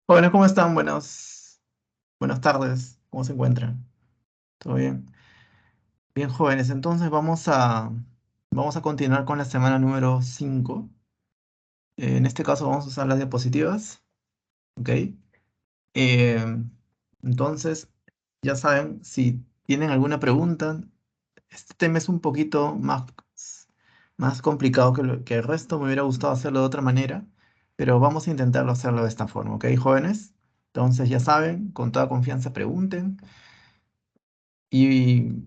Jóvenes, ¿cómo están? Buenas tardes. ¿Cómo se encuentran? ¿Todo bien? Bien, jóvenes. Entonces vamos a continuar con la semana número 5. En este caso vamos a usar las diapositivas. ¿Ok? Eh, entonces, ya saben, si tienen alguna pregunta, este tema es un poquito más complicado que el resto. Me hubiera gustado hacerlo de otra manera, pero vamos a intentarlo hacerlo de esta forma. ¿Ok, jóvenes? Entonces, ya saben, con toda confianza pregunten. Y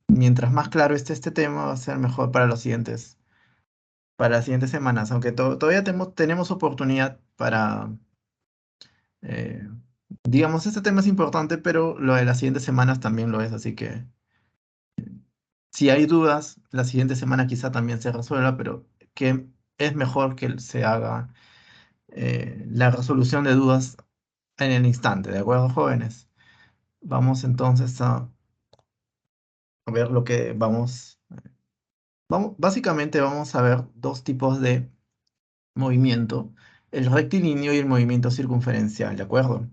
mientras más claro esté este tema, va a ser mejor para las siguientes semanas. Aunque todavía tenemos oportunidad eh, digamos, este tema es importante, pero lo de las siguientes semanas también lo es. Así que si hay dudas, la siguiente semana quizá también se resuelva, pero que es mejor que se haga la resolución de dudas en el instante, ¿de acuerdo, jóvenes? Vamos entonces a ver lo que básicamente vamos a ver dos tipos de movimiento, el rectilíneo y el movimiento circunferencial, ¿de acuerdo?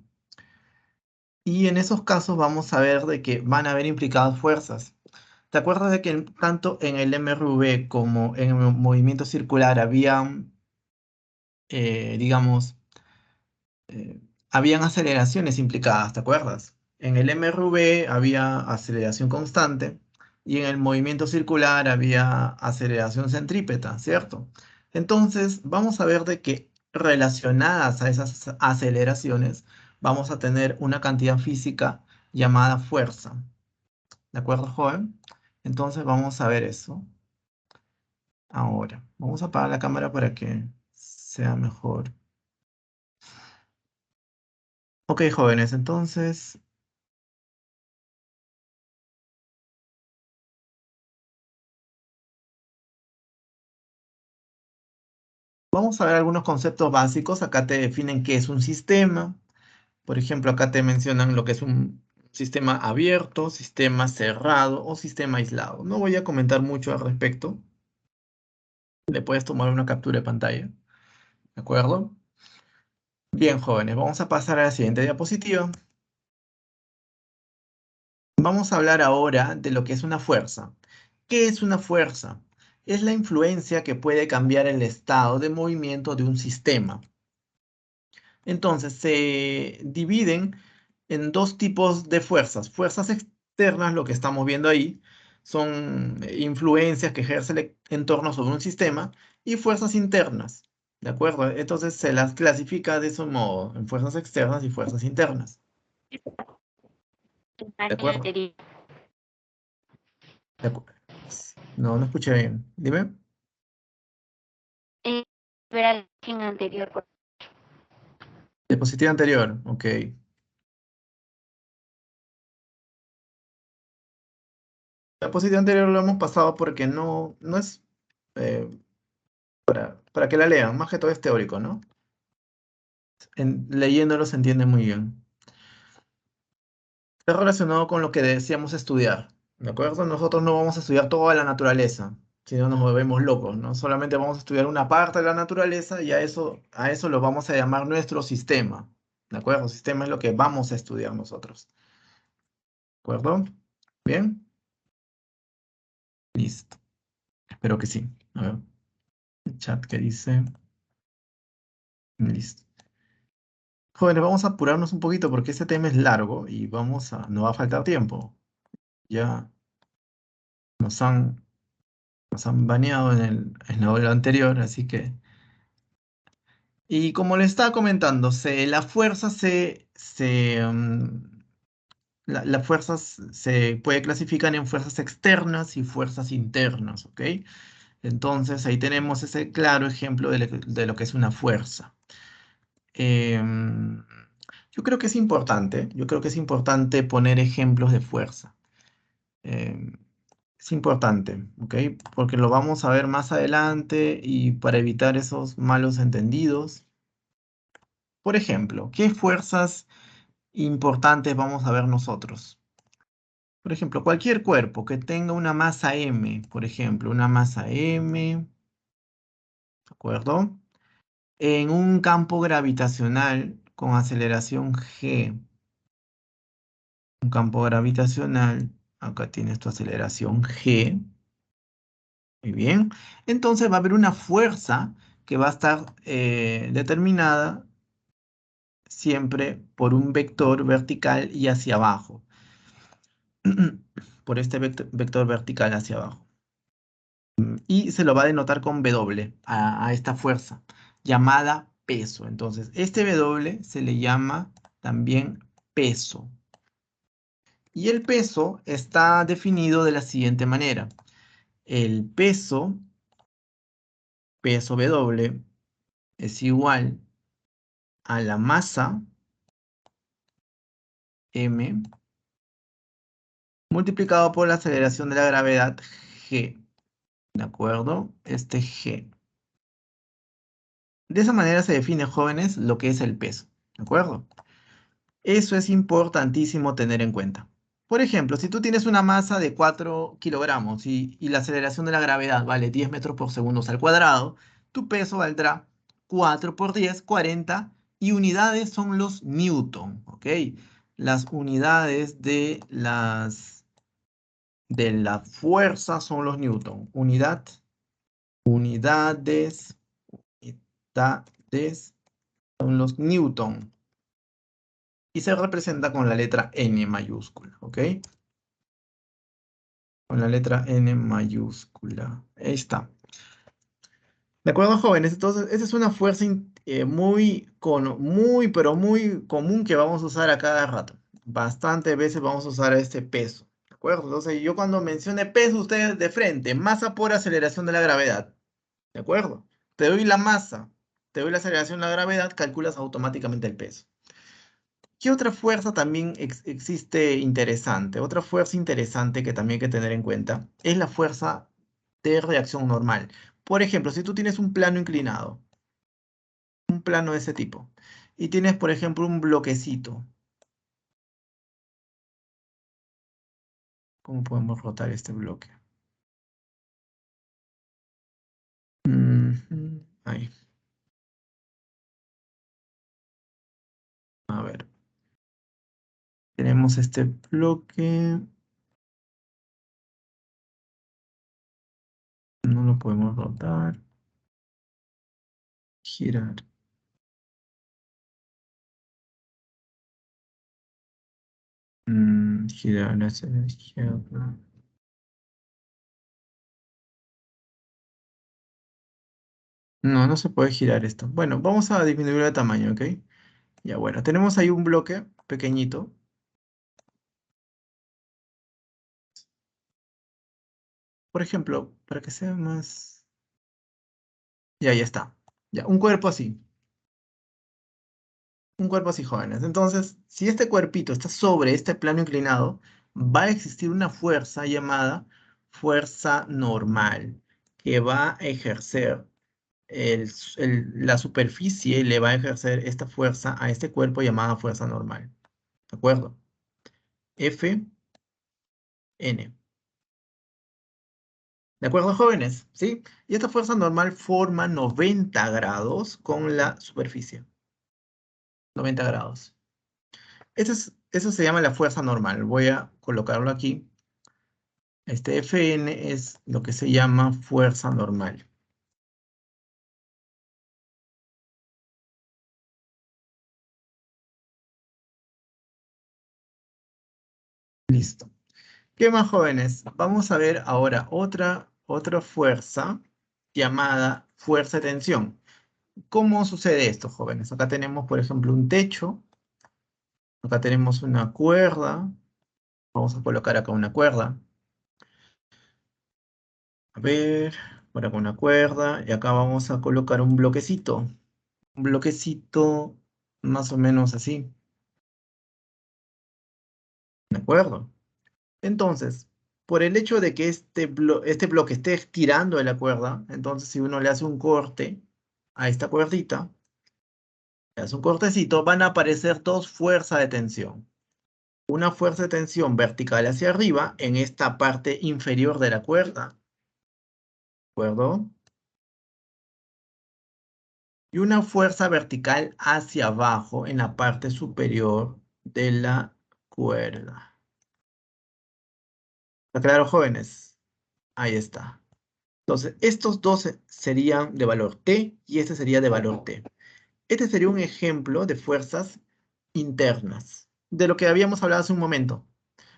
Y en esos casos vamos a ver de que van a haber implicadas fuerzas. ¿Te acuerdas de que tanto en el MRV como en el movimiento circular digamos, habían aceleraciones implicadas? ¿Te acuerdas? En el MRV había aceleración constante y en el movimiento circular había aceleración centrípeta, ¿cierto? Entonces, vamos a ver de que relacionadas a esas aceleraciones vamos a tener una cantidad física llamada fuerza. ¿De acuerdo, joven? Entonces, vamos a ver eso ahora. Vamos a apagar la cámara para que sea mejor. Ok, jóvenes, entonces vamos a ver algunos conceptos básicos. Acá te definen qué es un sistema. Por ejemplo, acá te mencionan lo que es un sistema abierto, sistema cerrado o sistema aislado. No voy a comentar mucho al respecto. Le puedes tomar una captura de pantalla. ¿De acuerdo? Bien, jóvenes, vamos a pasar a la siguiente diapositiva. Vamos a hablar ahora de lo que es una fuerza. ¿Qué es una fuerza? Es la influencia que puede cambiar el estado de movimiento de un sistema. Entonces, se dividen en dos tipos de fuerzas. Fuerzas externas, lo que estamos viendo ahí, son influencias que ejerce el entorno sobre un sistema, y fuerzas internas, ¿de acuerdo? Entonces, se las clasifica de ese modo, en fuerzas externas y fuerzas internas, ¿de acuerdo? Anterior. De acu- no escuché bien. Dime. Ver a la imagen anterior. Diapositiva anterior, ok. La diapositiva anterior lo hemos pasado porque no es eh, para que la lean, más que todo es teórico, ¿no? Leyéndolo se entiende muy bien. Está relacionado con lo que decíamos estudiar, ¿de acuerdo? Nosotros no vamos a estudiar toda la naturaleza, si no nos volvemos locos, ¿no? Solamente vamos a estudiar una parte de la naturaleza y a eso lo vamos a llamar nuestro sistema, ¿de acuerdo? Sistema es lo que vamos a estudiar nosotros, ¿de acuerdo? ¿Bien? Listo. Espero que sí. A ver, el chat que dice. Listo. Jóvenes, vamos a apurarnos un poquito porque este tema es largo y no va a faltar tiempo. Ya nos han, nos han baneado en la hora anterior, así que... Y como le estaba comentando, la fuerza las fuerzas se puede clasificar en fuerzas externas y fuerzas internas, ¿ok? Entonces ahí tenemos ese claro ejemplo de lo que es una fuerza. Em, yo creo que es importante poner ejemplos de fuerza. Em, es importante, ¿ok? Porque lo vamos a ver más adelante y para evitar esos malos entendidos. Por ejemplo, ¿qué fuerzas importantes vamos a ver nosotros? Por ejemplo, cualquier cuerpo que tenga una masa m, por ejemplo, una masa m, ¿de acuerdo? En un campo gravitacional con aceleración G, un campo gravitacional, acá tienes tu aceleración G, muy bien. Entonces va a haber una fuerza que va a estar determinada siempre por un vector vertical y hacia abajo. Por este vector vertical hacia abajo. Y se lo va a denotar con W a esta fuerza, llamada peso. Entonces, este W se le llama también peso. Y el peso está definido de la siguiente manera. El peso W, es igual a la masa M multiplicado por la aceleración de la gravedad G. ¿De acuerdo? Este G. De esa manera se define, jóvenes, lo que es el peso. ¿De acuerdo? Eso es importantísimo tener en cuenta. Por ejemplo, si tú tienes una masa de 4 kilogramos y la aceleración de la gravedad vale 10 metros por segundo al cuadrado, tu peso valdrá 4 por 10, 40, y unidades son los newton, ¿ok? Las unidades de la fuerza son los newton. Unidades son los newton. Y se representa con la letra N mayúscula, ¿ok? Con la letra N mayúscula. Ahí está. ¿De acuerdo, jóvenes? Entonces, esa es una fuerza pero muy común que vamos a usar a cada rato. Bastantes veces vamos a usar este peso. ¿De acuerdo? Entonces, yo cuando mencione peso, ustedes de frente, masa por aceleración de la gravedad. ¿De acuerdo? Te doy la masa, te doy la aceleración de la gravedad, calculas automáticamente el peso. ¿Qué otra fuerza también existe interesante? Otra fuerza interesante que también hay que tener en cuenta es la fuerza de reacción normal. Por ejemplo, si tú tienes un plano inclinado, un plano de ese tipo, y tienes, por ejemplo, un bloquecito. ¿Cómo podemos rotar este bloque? Ahí. A ver. Tenemos este bloque. No lo podemos rotar. Girar. Girar hacia la izquierda. No, no se puede girar esto. Bueno, vamos a disminuir de tamaño, ¿ok? Ya, bueno, tenemos ahí un bloque pequeñito. Por ejemplo, para que sea más... Ya, ya está. Ya, un cuerpo así. Un cuerpo así, jóvenes. Entonces, si este cuerpito está sobre este plano inclinado, va a existir una fuerza llamada fuerza normal, que va a ejercer la superficie, le va a ejercer esta fuerza a este cuerpo llamada fuerza normal. ¿De acuerdo? F, N. ¿De acuerdo, jóvenes? ¿Sí? Y esta fuerza normal forma 90 grados con la superficie. 90 grados. Eso se llama la fuerza normal. Voy a colocarlo aquí. Este Fn es lo que se llama fuerza normal. Listo. ¿Qué más, jóvenes? Vamos a ver ahora otra fuerza llamada fuerza de tensión. ¿Cómo sucede esto, jóvenes? Acá tenemos, por ejemplo, un techo. Acá tenemos una cuerda. Vamos a colocar acá una cuerda. A ver, por acá una cuerda. Y acá vamos a colocar un bloquecito. Un bloquecito más o menos así. ¿De acuerdo? Entonces, por el hecho de que este bloque esté estirando de la cuerda, entonces si uno le hace un corte a esta cuerdita, le hace un cortecito, van a aparecer dos fuerzas de tensión. Una fuerza de tensión vertical hacia arriba en esta parte inferior de la cuerda. ¿De acuerdo? y una fuerza vertical hacia abajo en la parte superior de la cuerda. ¿Está claro, jóvenes? Ahí está. Entonces, estos dos serían de valor T y este sería de valor T. Este sería un ejemplo de fuerzas internas, de lo que habíamos hablado hace un momento.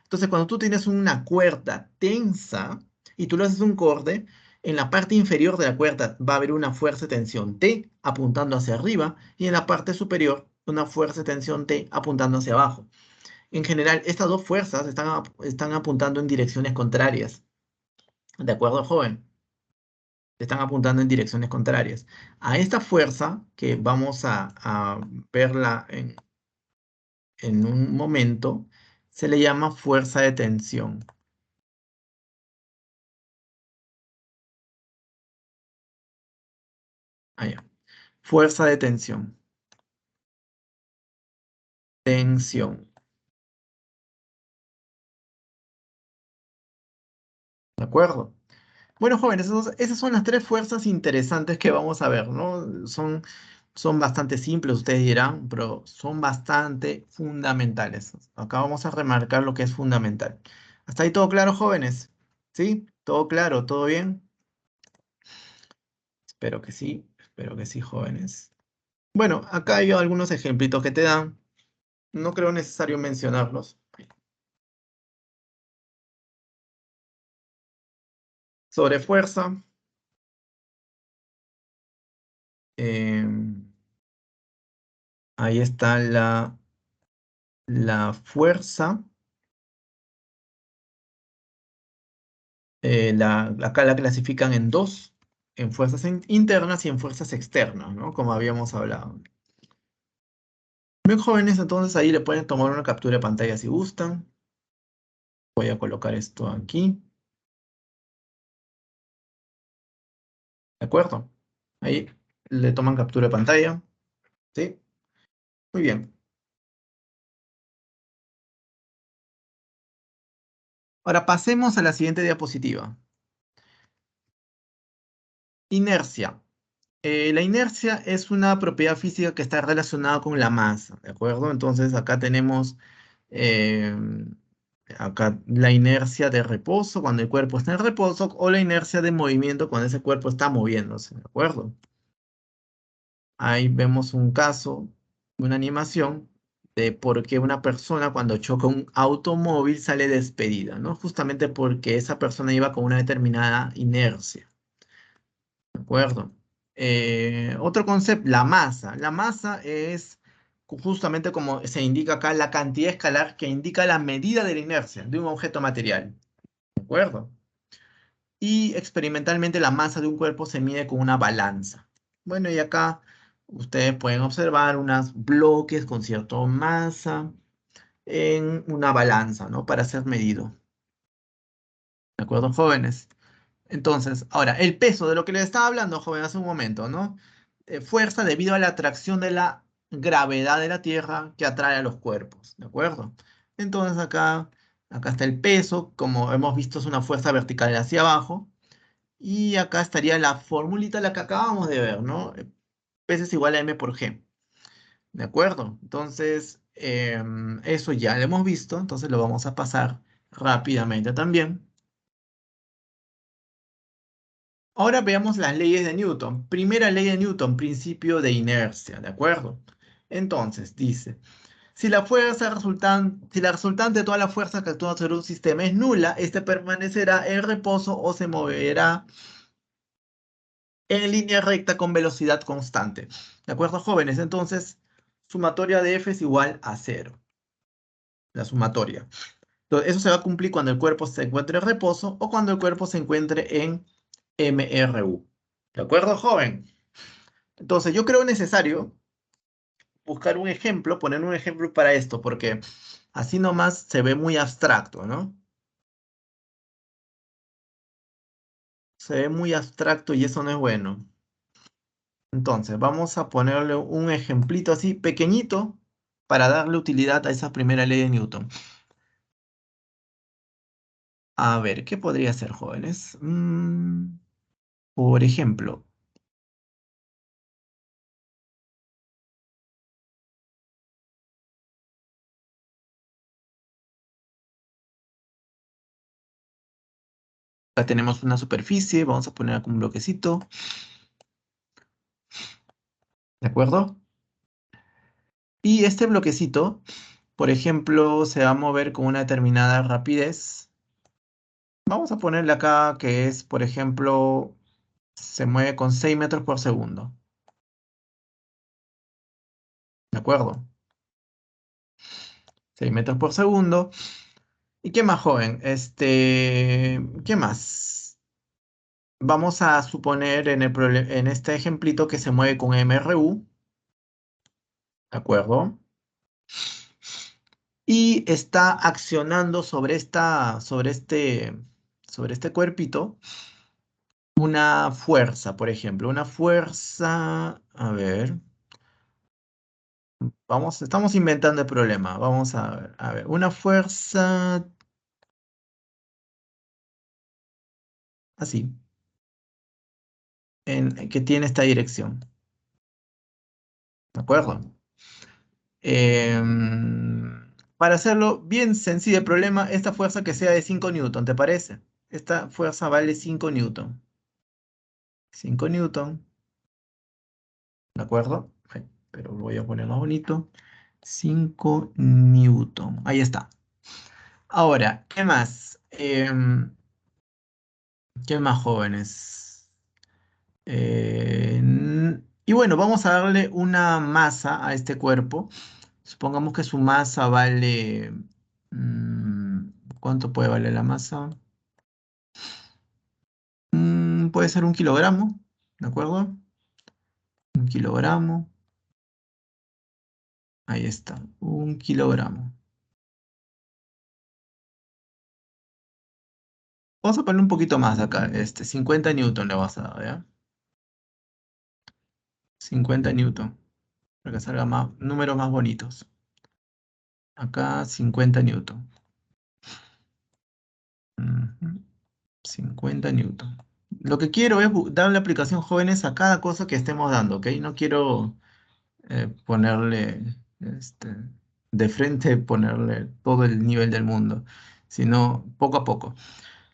Entonces, cuando tú tienes una cuerda tensa y tú le haces un corde, en la parte inferior de la cuerda va a haber una fuerza de tensión T apuntando hacia arriba y en la parte superior una fuerza de tensión T apuntando hacia abajo. En general, estas dos fuerzas están apuntando en direcciones contrarias. ¿De acuerdo, joven? Están apuntando en direcciones contrarias. A esta fuerza, que vamos a verla en un momento, se le llama fuerza de tensión. Allá. Fuerza de tensión. Tensión. ¿De acuerdo? Bueno, jóvenes, esas son las tres fuerzas interesantes que vamos a ver, ¿no? Son bastante simples, ustedes dirán, pero son bastante fundamentales. Acá vamos a remarcar lo que es fundamental. ¿Hasta ahí todo claro, jóvenes? ¿Sí? ¿Todo claro? ¿Todo bien? Espero que sí, jóvenes. Bueno, acá hay algunos ejemplitos que te dan. No creo necesario mencionarlos. Sobre fuerza. em, Ahí está la fuerza. Acá la clasifican en dos, en fuerzas internas y en fuerzas externas, ¿no? Como habíamos hablado. Bien, jóvenes, entonces ahí le pueden tomar una captura de pantalla si gustan. Voy a colocar esto aquí, ¿de acuerdo? Ahí le toman captura de pantalla, ¿sí? Muy bien. Ahora pasemos a la siguiente diapositiva. Inercia. La inercia es una propiedad física que está relacionada con la masa, ¿de acuerdo? Entonces acá tenemos eh, acá la inercia de reposo cuando el cuerpo está en reposo o la inercia de movimiento cuando ese cuerpo está moviéndose, ¿de acuerdo? Ahí vemos un caso, una animación de por qué una persona cuando choca un automóvil sale despedida, ¿no? Justamente porque esa persona iba con una determinada inercia. ¿De acuerdo? Otro concepto, la masa. La masa es justamente como se indica acá, la cantidad escalar que indica la medida de la inercia de un objeto material. ¿De acuerdo? Y experimentalmente la masa de un cuerpo se mide con una balanza. Bueno, y acá ustedes pueden observar unos bloques con cierta masa en una balanza, ¿no? Para ser medido. ¿De acuerdo, jóvenes? Entonces, ahora, el peso de lo que les estaba hablando, joven, hace un momento, ¿no? Fuerza debido a la atracción de la gravedad de la Tierra que atrae a los cuerpos, ¿de acuerdo? Entonces acá está el peso, como hemos visto es una fuerza vertical hacia abajo, y acá estaría la formulita, la que acabamos de ver, ¿no? P es igual a m por g, ¿de acuerdo? Entonces, eso ya lo hemos visto, entonces lo vamos a pasar rápidamente también. Ahora veamos las leyes de Newton. Primera ley de Newton, principio de inercia, ¿de acuerdo? Entonces, dice, si la resultante de toda la fuerza que actúa sobre un sistema es nula, este permanecerá en reposo o se moverá en línea recta con velocidad constante. ¿De acuerdo, jóvenes? Entonces, sumatoria de F es igual a cero, la sumatoria. Entonces, eso se va a cumplir cuando el cuerpo se encuentre en reposo o cuando el cuerpo se encuentre en MRU. ¿De acuerdo, joven? Entonces, yo creo necesario buscar un ejemplo, poner un ejemplo para esto, porque así nomás se ve muy abstracto, ¿no? Se ve muy abstracto y eso no es bueno. Entonces, vamos a ponerle un ejemplito así pequeñito para darle utilidad a esa primera ley de Newton. A ver, ¿qué podría ser, jóvenes? Por ejemplo, Acá tenemos una superficie, vamos a poner acá un bloquecito, ¿de acuerdo? Y este bloquecito, por ejemplo, se va a mover con una determinada rapidez. Vamos a ponerle acá que es, por ejemplo, se mueve con 6 metros por segundo, ¿de acuerdo? 6 metros por segundo. ¿Y qué más, joven? ¿Qué más? Vamos a suponer en este ejemplito que se mueve con MRU, ¿de acuerdo? Y está accionando sobre este cuerpito una fuerza, por ejemplo, una fuerza, a ver, estamos inventando el problema, vamos a ver, una fuerza así, que tiene esta dirección, ¿de acuerdo? Para hacerlo bien sencillo el problema, esta fuerza que sea de 5 newton, ¿te parece? Esta fuerza vale 5 newton. 5 newton, ¿de acuerdo? Pero voy a poner más bonito. 5 newton. Ahí está. Ahora, ¿qué más? ¿Qué más, jóvenes? Y bueno, vamos a darle una masa a este cuerpo. Supongamos que su masa vale... mm, ¿Cuánto puede valer la masa? Puede ser 1 kilogramo, ¿de acuerdo? 1 kilogramo. Ahí está, 1 kilogramo. Vamos a poner un poquito más acá. 50 newton le vas a dar, ¿ya? 50 newton, para que salgan más, números más bonitos. Acá 50 newton. Ujú, 50 newton. Lo que quiero es darle aplicación jóvenes a cada cosa que estemos dando, ¿ok? No quiero ponerle este, de frente, ponerle todo el nivel del mundo, sino poco a poco.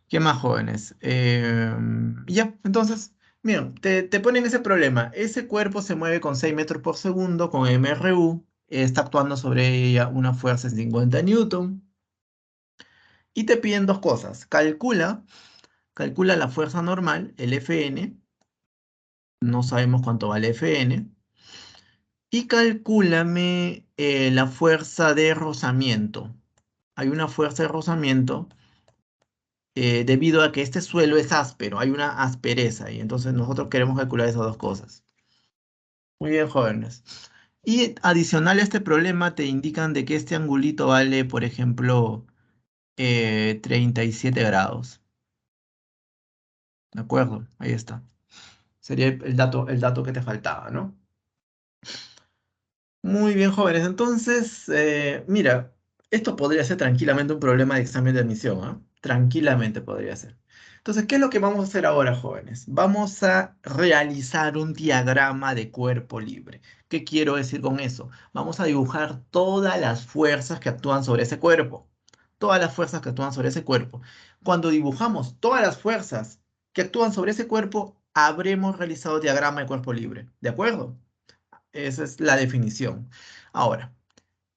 ¿Qué más, jóvenes? Ya, entonces, miren, te ponen ese problema. Ese cuerpo se mueve con 6 metros por segundo, con MRU, está actuando sobre ella una fuerza de 50 newton, y te piden dos cosas. Calcula la fuerza normal, el Fn, no sabemos cuánto vale Fn, y calcúlame la fuerza de rozamiento. Hay una fuerza de rozamiento debido a que este suelo es áspero, hay una aspereza y entonces nosotros queremos calcular esas dos cosas. Muy bien, jóvenes. Y adicional a este problema te indican de que este angulito vale, por ejemplo, 37 grados. ¿De acuerdo? Ahí está. Sería el dato que te faltaba, ¿no? Muy bien, jóvenes. Entonces, mira, esto podría ser tranquilamente un problema de examen de admisión, ¿ah? Tranquilamente podría ser. Entonces, ¿qué es lo que vamos a hacer ahora, jóvenes? Vamos a realizar un diagrama de cuerpo libre. ¿Qué quiero decir con eso? Vamos a dibujar todas las fuerzas que actúan sobre ese cuerpo. Todas las fuerzas que actúan sobre ese cuerpo. Cuando dibujamos todas las fuerzas que actúan sobre ese cuerpo, habremos realizado diagrama de cuerpo libre. ¿De acuerdo? Esa es la definición. Ahora,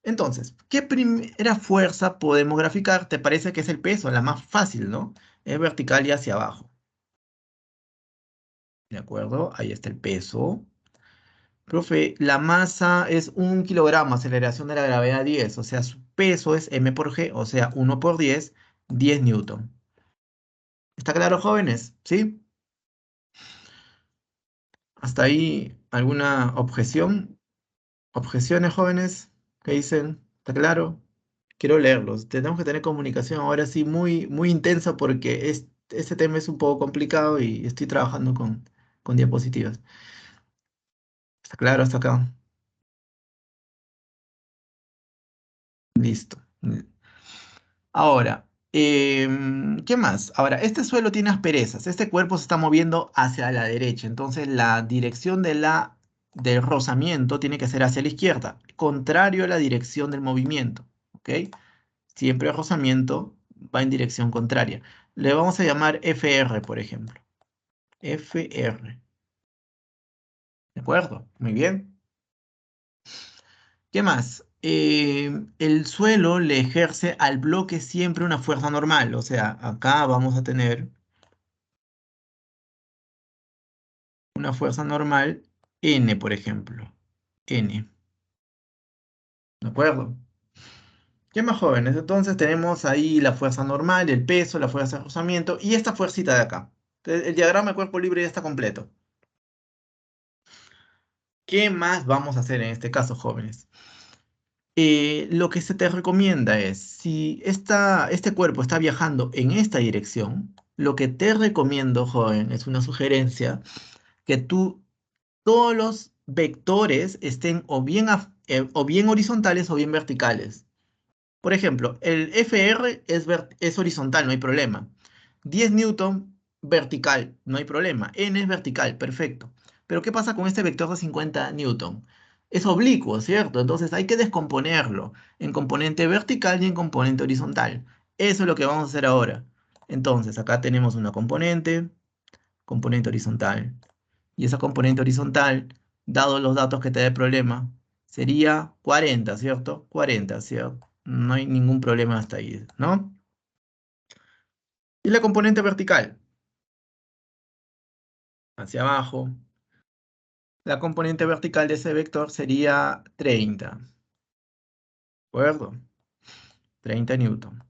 entonces, ¿qué primera fuerza podemos graficar? ¿Te parece que es el peso? La más fácil, ¿no? Es vertical y hacia abajo. ¿De acuerdo? Ahí está el peso. Profe, la masa es 1 kilogramo, aceleración de la gravedad 10. O sea, su peso es m por g, o sea, 1 por 10, 10 newton. ¿Está claro, jóvenes? ¿Sí? ¿Hasta ahí alguna objeción? ¿Objeciones, jóvenes? ¿Qué dicen? ¿Está claro? Quiero leerlos. Tenemos que tener comunicación ahora sí muy, muy intensa porque este tema es un poco complicado y estoy trabajando con diapositivas. ¿Está claro hasta acá? Listo. Ahora, ¿qué más? Ahora, este suelo tiene asperezas. Este cuerpo se está moviendo hacia la derecha. Entonces, la dirección del rozamiento tiene que ser hacia la izquierda, contrario a la dirección del movimiento. ¿Ok? Siempre el rozamiento va en dirección contraria. Le vamos a llamar FR, por ejemplo. FR. ¿De acuerdo? Muy bien. ¿Qué más? El suelo le ejerce al bloque siempre una fuerza normal. O sea, acá vamos a tener una fuerza normal N, por ejemplo. N. ¿De acuerdo? ¿Qué más, jóvenes? Entonces tenemos ahí la fuerza normal, el peso, la fuerza de rozamiento y esta fuercita de acá. Entonces, el diagrama de cuerpo libre ya está completo. ¿Qué más vamos a hacer en este caso, jóvenes? Lo que se te recomienda es, si este cuerpo está viajando en esta dirección, lo que te recomiendo, joven, es una sugerencia, que todos los vectores estén o bien horizontales o bien verticales. Por ejemplo, el FR es horizontal, no hay problema. 10 newton vertical, no hay problema. N es vertical, perfecto. Pero ¿qué pasa con este vector de 50 newton? Es oblicuo, ¿cierto? Entonces hay que descomponerlo en componente vertical y en componente horizontal. Eso es lo que vamos a hacer ahora. Entonces acá tenemos una componente horizontal. Y esa componente horizontal, dado los datos que te da el problema, sería 40, ¿cierto? 40, ¿cierto? No hay ningún problema hasta ahí, ¿no? Y la componente vertical, hacia abajo. La componente vertical de ese vector sería 30, ¿de acuerdo? 30 newton.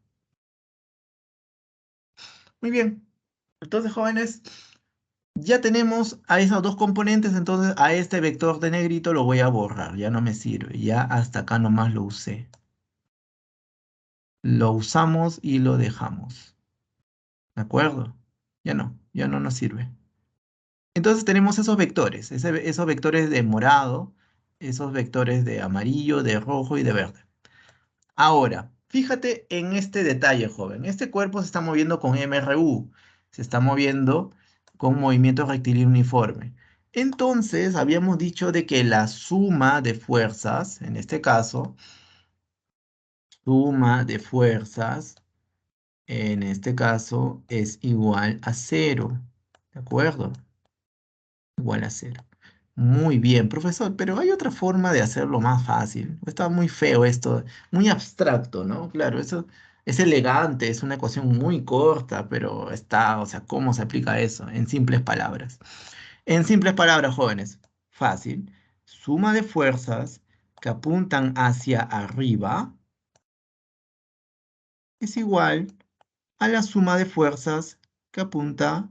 Muy bien. Entonces, jóvenes, ya tenemos a esas dos componentes, entonces a este vector de negrito lo voy a borrar, ya no me sirve, ya hasta acá nomás lo usé. Lo usamos y lo dejamos. ¿De acuerdo? Ya no nos sirve. Entonces tenemos esos vectores, esos vectores de morado, esos vectores de amarillo, de rojo y de verde. Ahora, fíjate en este detalle, joven. Este cuerpo se está moviendo con MRU, se está moviendo con movimiento rectilíneo uniforme. Entonces, habíamos dicho de que la suma de fuerzas, en este caso, suma de fuerzas, en este caso, es igual a cero. ¿De acuerdo? Igual a cero. Muy bien, profesor, pero hay otra forma de hacerlo más fácil. Está muy feo esto, muy abstracto, ¿no? Claro, eso es elegante, es una ecuación muy corta, pero está, o sea, ¿cómo se aplica eso? En simples palabras. En simples palabras, jóvenes, fácil. Suma de fuerzas que apuntan hacia arriba es igual a la suma de fuerzas que apunta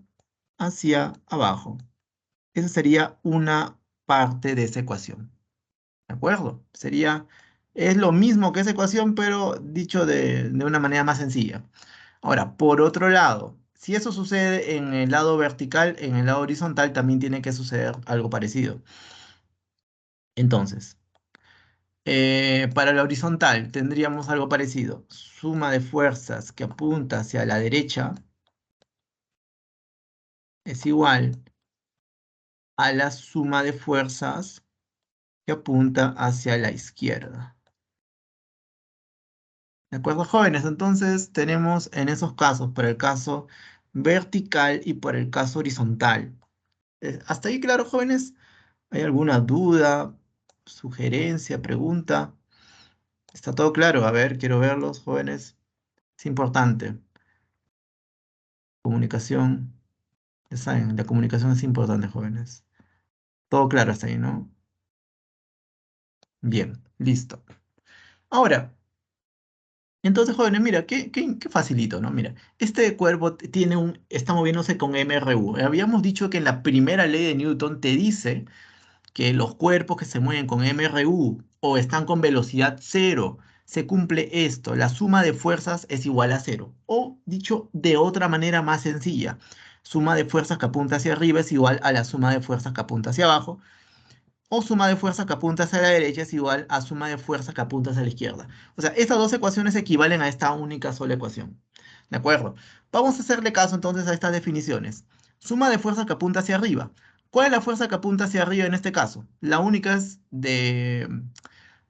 hacia abajo. Esa sería una parte de esa ecuación. ¿De acuerdo? Es lo mismo que esa ecuación, pero dicho de una manera más sencilla. Ahora, por otro lado, si eso sucede en el lado vertical, en el lado horizontal también tiene que suceder algo parecido. Entonces, para la horizontal tendríamos algo parecido. Suma de fuerzas que apunta hacia la derecha es igual a la suma de fuerzas que apunta hacia la izquierda. ¿De acuerdo, jóvenes? Entonces tenemos en esos casos, para el caso vertical y por el caso horizontal. ¿Hasta ahí claro, jóvenes? ¿Hay alguna duda, sugerencia, pregunta? ¿Está todo claro? A ver, quiero verlos, jóvenes. Es importante. Comunicación. Ya saben, la comunicación es importante, jóvenes. Todo claro hasta ahí, ¿no? Bien, listo. Ahora, entonces, jóvenes, mira, qué facilito, ¿no? Mira, este cuerpo está moviéndose con MRU. Habíamos dicho que en la primera ley de Newton te dice que los cuerpos que se mueven con MRU o están con velocidad cero, se cumple esto, la suma de fuerzas es igual a cero. O dicho de otra manera más sencilla, suma de fuerzas que apunta hacia arriba es igual a la suma de fuerzas que apunta hacia abajo o suma de fuerza que apunta hacia la derecha es igual a suma de fuerza que apunta hacia la izquierda. O sea, estas dos ecuaciones equivalen a esta única sola ecuación. ¿De acuerdo? Vamos a hacerle caso entonces a estas definiciones. Suma de fuerza que apunta hacia arriba. ¿Cuál es la fuerza que apunta hacia arriba en este caso? La única es de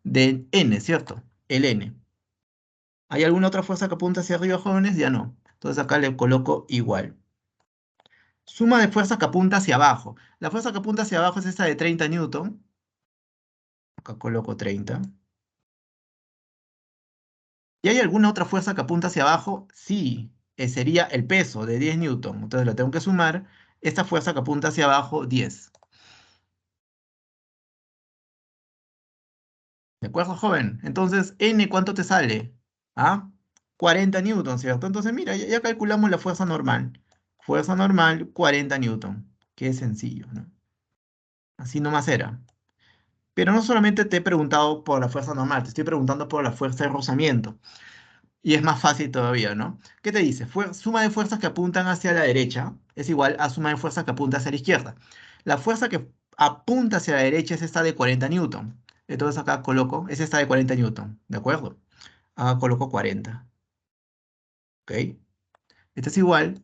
N, ¿cierto? El N. ¿Hay alguna otra fuerza que apunta hacia arriba, jóvenes? Ya no. Entonces acá le coloco igual. Suma de fuerza que apunta hacia abajo. La fuerza que apunta hacia abajo es esta de 30 newton. Acá coloco 30. ¿Y hay alguna otra fuerza que apunta hacia abajo? Sí, sería el peso de 10 newton. Entonces lo tengo que sumar. Esta fuerza que apunta hacia abajo, 10. ¿De acuerdo, joven? Entonces, N, ¿cuánto te sale? ¿Ah? 40 newton, ¿cierto? Entonces, mira, ya calculamos la fuerza normal. Fuerza normal, 40 newton. Qué sencillo, ¿no? Así nomás era. Pero no solamente te he preguntado por la fuerza normal, te estoy preguntando por la fuerza de rozamiento. Y es más fácil todavía, ¿no? ¿Qué te dice? Suma de fuerzas que apuntan hacia la derecha es igual a suma de fuerzas que apunta hacia la izquierda. La fuerza que apunta hacia la derecha es esta de 40 newton. Entonces acá coloco, es esta de 40 newton, ¿de acuerdo? Acá coloco 40, ¿ok? Esto es igual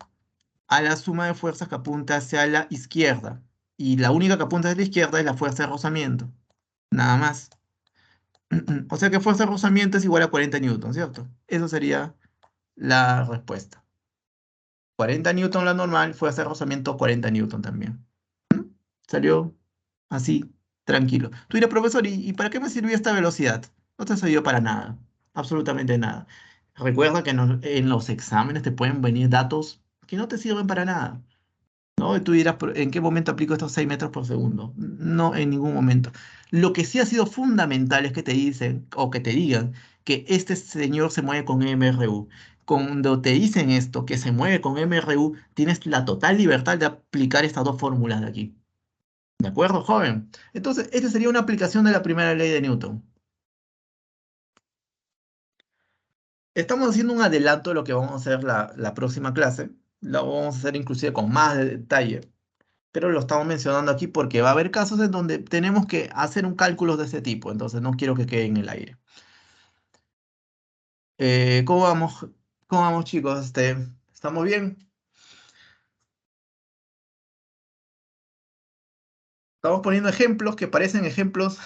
a la suma de fuerzas que apunta hacia la izquierda. Y la única que apunta hacia la izquierda es la fuerza de rozamiento. Nada más. O sea que fuerza de rozamiento es igual a 40 newton, ¿cierto? Eso sería la respuesta. 40 newton la normal, fuerza de rozamiento 40 newton también. Salió así, tranquilo. Tú dirás, profesor, ¿y para qué me sirvió esta velocidad? No te sirvió para nada, absolutamente nada. Recuerda que en los exámenes te pueden venir datos que no te sirven para nada. ¿No? Y tú dirás, ¿en qué momento aplico estos 6 metros por segundo? No, en ningún momento. Lo que sí ha sido fundamental es que te dicen, o que te digan, que este señor se mueve con MRU. Cuando te dicen esto, que se mueve con MRU, tienes la total libertad de aplicar estas dos fórmulas de aquí. ¿De acuerdo, joven? Entonces, esta sería una aplicación de la primera ley de Newton. Estamos haciendo un adelanto de lo que vamos a hacer la próxima clase. Lo vamos a hacer inclusive con más detalle, pero lo estamos mencionando aquí porque va a haber casos en donde tenemos que hacer un cálculo de ese tipo, entonces no quiero que quede en el aire. ¿Cómo vamos? ¿Cómo vamos, chicos? ¿Estamos bien? Estamos poniendo ejemplos que parecen ejemplos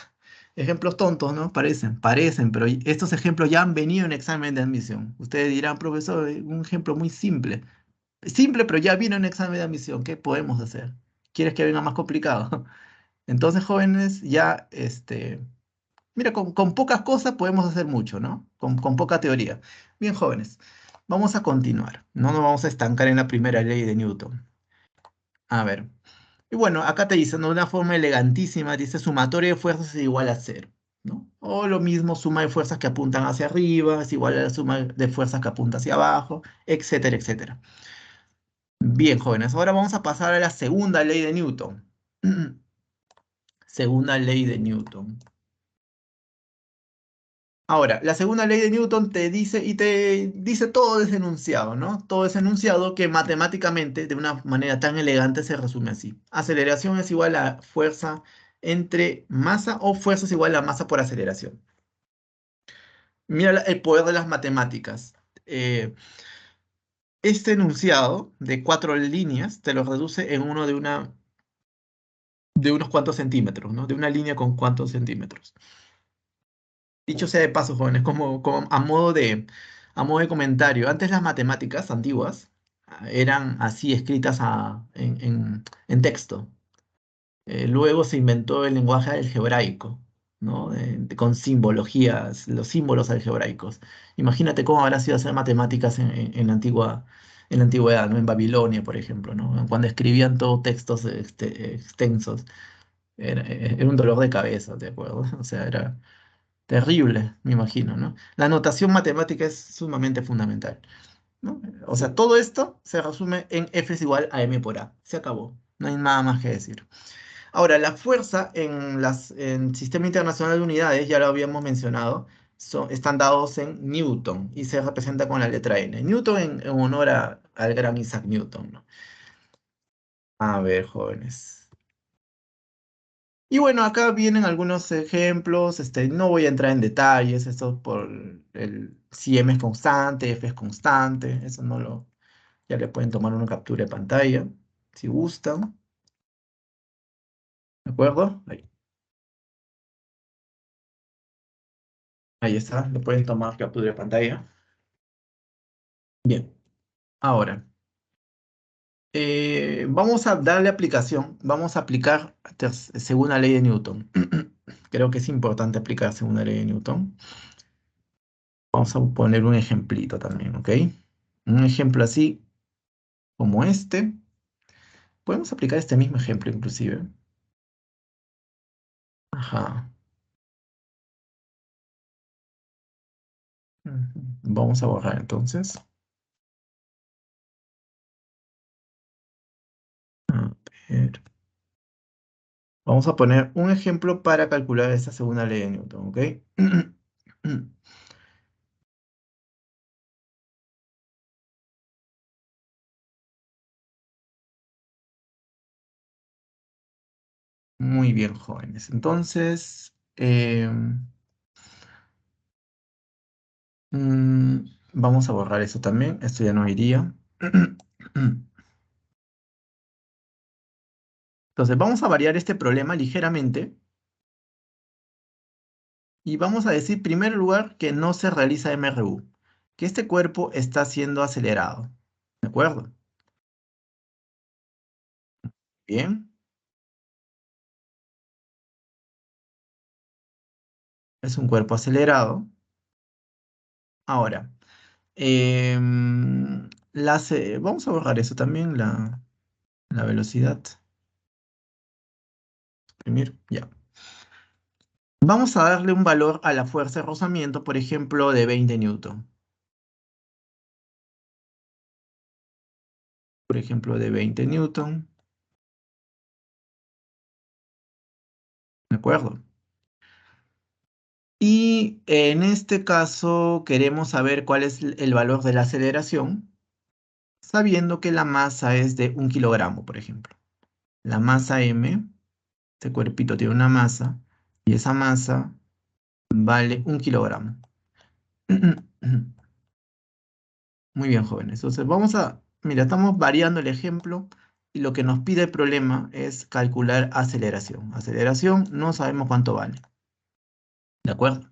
tontos, ¿no? Parecen, pero estos ejemplos ya han venido en examen de admisión. Ustedes dirán, profesor, un ejemplo muy simple. Simple, pero ya vino en examen de admisión. ¿Qué podemos hacer? ¿Quieres que venga más complicado? Entonces, jóvenes, ya, mira, con pocas cosas podemos hacer mucho, ¿no? Con poca teoría. Bien, jóvenes, vamos a continuar. No nos vamos a estancar en la primera ley de Newton. A ver. Y bueno, acá te dicen, ¿no? De una forma elegantísima, dice sumatoria de fuerzas es igual a cero, ¿no? O lo mismo, suma de fuerzas que apuntan hacia arriba es igual a la suma de fuerzas que apunta hacia abajo, etcétera, etcétera. Bien, jóvenes, ahora vamos a pasar a la segunda ley de Newton. Segunda ley de Newton. Ahora, la segunda ley de Newton te dice y te dice todo ese enunciado, ¿no? Todo ese enunciado que matemáticamente, de una manera tan elegante, se resume así. Aceleración es igual a fuerza entre masa o fuerza es igual a masa por aceleración. Mira el poder de las matemáticas. Eh, este enunciado de 4 líneas te lo reduce en uno de unos cuantos centímetros, ¿no? De una línea con cuántos centímetros. Dicho sea de paso, jóvenes, como a modo de comentario, antes las matemáticas antiguas eran así escritas en texto. Luego se inventó el lenguaje algebraico, ¿no? Con simbologías, los símbolos algebraicos. Imagínate cómo habrá sido hacer matemáticas en la antigüedad, ¿no? En Babilonia, por ejemplo, ¿no? Cuando escribían todos textos extensos. Era un dolor de cabeza, ¿de acuerdo? O sea, era terrible, me imagino, ¿no? La notación matemática es sumamente fundamental, ¿no? O sea, todo esto se resume en F es igual a m por a. Se acabó. No hay nada más que decir. Ahora, la fuerza en Sistema Internacional de Unidades, ya lo habíamos mencionado, están dados en Newton y se representa con la letra N. Newton en honor al gran Isaac Newton, ¿no? A ver, jóvenes. Y bueno, acá vienen algunos ejemplos, no voy a entrar en detalles, esto por si M es constante, F es constante, eso ya le pueden tomar una captura de pantalla, si gustan, ¿de acuerdo? Ahí está, le pueden tomar captura de pantalla. Bien. Ahora, vamos a darle aplicación. Vamos a aplicar según la ley de Newton. Creo que es importante aplicar según la ley de Newton. Vamos a poner un ejemplito también, ¿ok? Un ejemplo así como este. Podemos aplicar este mismo ejemplo inclusive. Ajá. Ujú. Vamos a borrar entonces. A ver. Vamos a poner un ejemplo para calcular esta segunda ley de Newton, ¿ok? Muy bien, jóvenes. Entonces, vamos a borrar eso también. Esto ya no iría. Entonces, vamos a variar este problema ligeramente y vamos a decir, en primer lugar, que no se realiza MRU, que este cuerpo está siendo acelerado. ¿De acuerdo? Bien, es un cuerpo acelerado. Ahora, vamos a borrar eso también, la velocidad. Imprimir, ya. Vamos a darle un valor a la fuerza de rozamiento, por ejemplo, de 20 newton. Por ejemplo, de 20 newton. ¿De acuerdo? Y en este caso queremos saber cuál es el valor de la aceleración, sabiendo que la masa es de 1 kilogramo, por ejemplo. La masa m, este cuerpito tiene una masa, y esa masa vale 1 kilogramo. Muy bien, jóvenes. Entonces mira, estamos variando el ejemplo y lo que nos pide el problema es calcular aceleración. Aceleración no sabemos cuánto vale. ¿De acuerdo?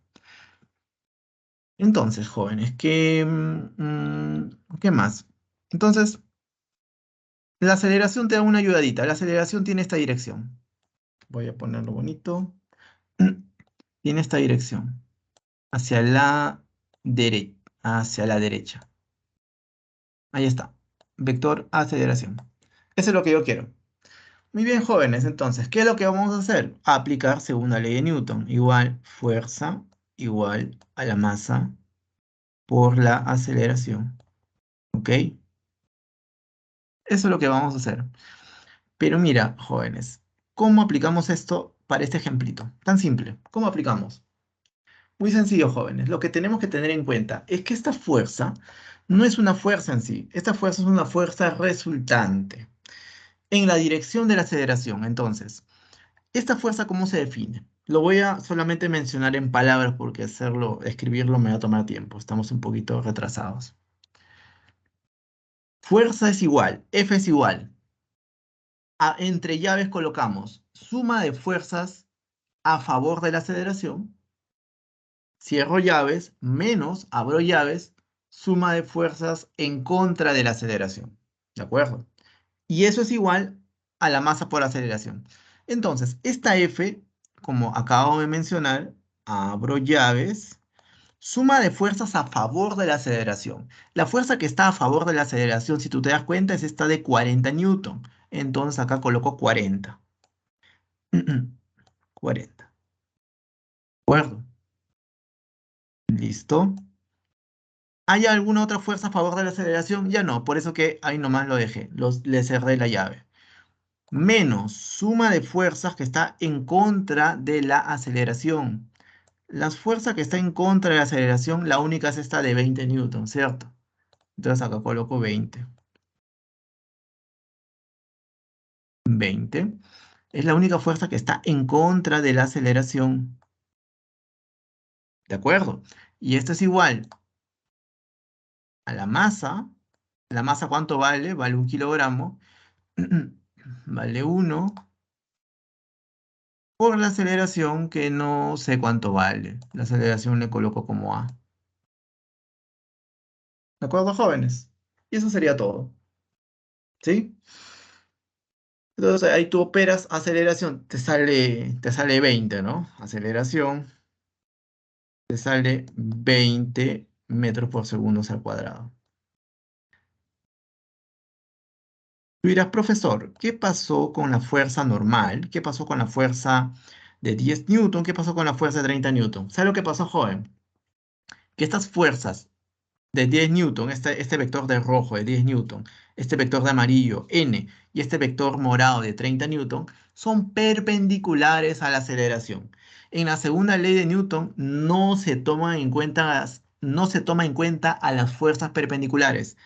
Entonces, jóvenes, ¿qué más? Entonces, la aceleración te da una ayudadita. La aceleración tiene esta dirección. Voy a ponerlo bonito. Tiene esta dirección. Hacia hacia la derecha. Ahí está. Vector aceleración. Eso es lo que yo quiero. Muy bien, jóvenes. Entonces, ¿qué es lo que vamos a hacer? Aplicar segunda ley de Newton. Igual fuerza igual a la masa por la aceleración. ¿Ok? Eso es lo que vamos a hacer. Pero mira, jóvenes, ¿cómo aplicamos esto para este ejemplito? Tan simple. ¿Cómo aplicamos? Muy sencillo, jóvenes. Lo que tenemos que tener en cuenta es que esta fuerza no es una fuerza en sí. Esta fuerza es una fuerza resultante en la dirección de la aceleración. Entonces, ¿esta fuerza cómo se define? Lo voy a solamente mencionar en palabras porque escribirlo me va a tomar tiempo. Estamos un poquito retrasados. Fuerza es igual, F es igual. Entre llaves colocamos suma de fuerzas a favor de la aceleración, cierro llaves, menos, abro llaves, suma de fuerzas en contra de la aceleración. ¿De acuerdo? Y eso es igual a la masa por aceleración. Entonces, esta F, como acabo de mencionar, abro llaves, suma de fuerzas a favor de la aceleración. La fuerza que está a favor de la aceleración, si tú te das cuenta, es esta de 40 newton. Entonces acá coloco 40. 40. ¿De acuerdo? Listo. ¿Hay alguna otra fuerza a favor de la aceleración? Ya no, por eso que ahí nomás lo dejé. Le cerré la llave. Menos suma de fuerzas que está en contra de la aceleración. La fuerza que está en contra de la aceleración, la única es esta de 20 newton, ¿cierto? Entonces acá coloco 20. 20. Es la única fuerza que está en contra de la aceleración. ¿De acuerdo? Y esto es igual a la masa. ¿La masa cuánto vale? Vale 1 kilogramo. Vale 1 por la aceleración que no sé cuánto vale. La aceleración le coloco como A. ¿De acuerdo, jóvenes? Y eso sería todo. ¿Sí? Entonces ahí tú operas aceleración, te sale 20, ¿no? Aceleración, te sale 20 metros por segundo al cuadrado. Tú dirás, profesor, ¿qué pasó con la fuerza normal? ¿Qué pasó con la fuerza de 10 newton? ¿Qué pasó con la fuerza de 30 newton? ¿Sabe lo que pasó, joven? Que estas fuerzas de 10 newton, este vector de rojo de 10 newton, este vector de amarillo, n, y este vector morado de 30 newton, son perpendiculares a la aceleración. En la segunda ley de Newton no se toma en cuenta a las fuerzas perpendiculares,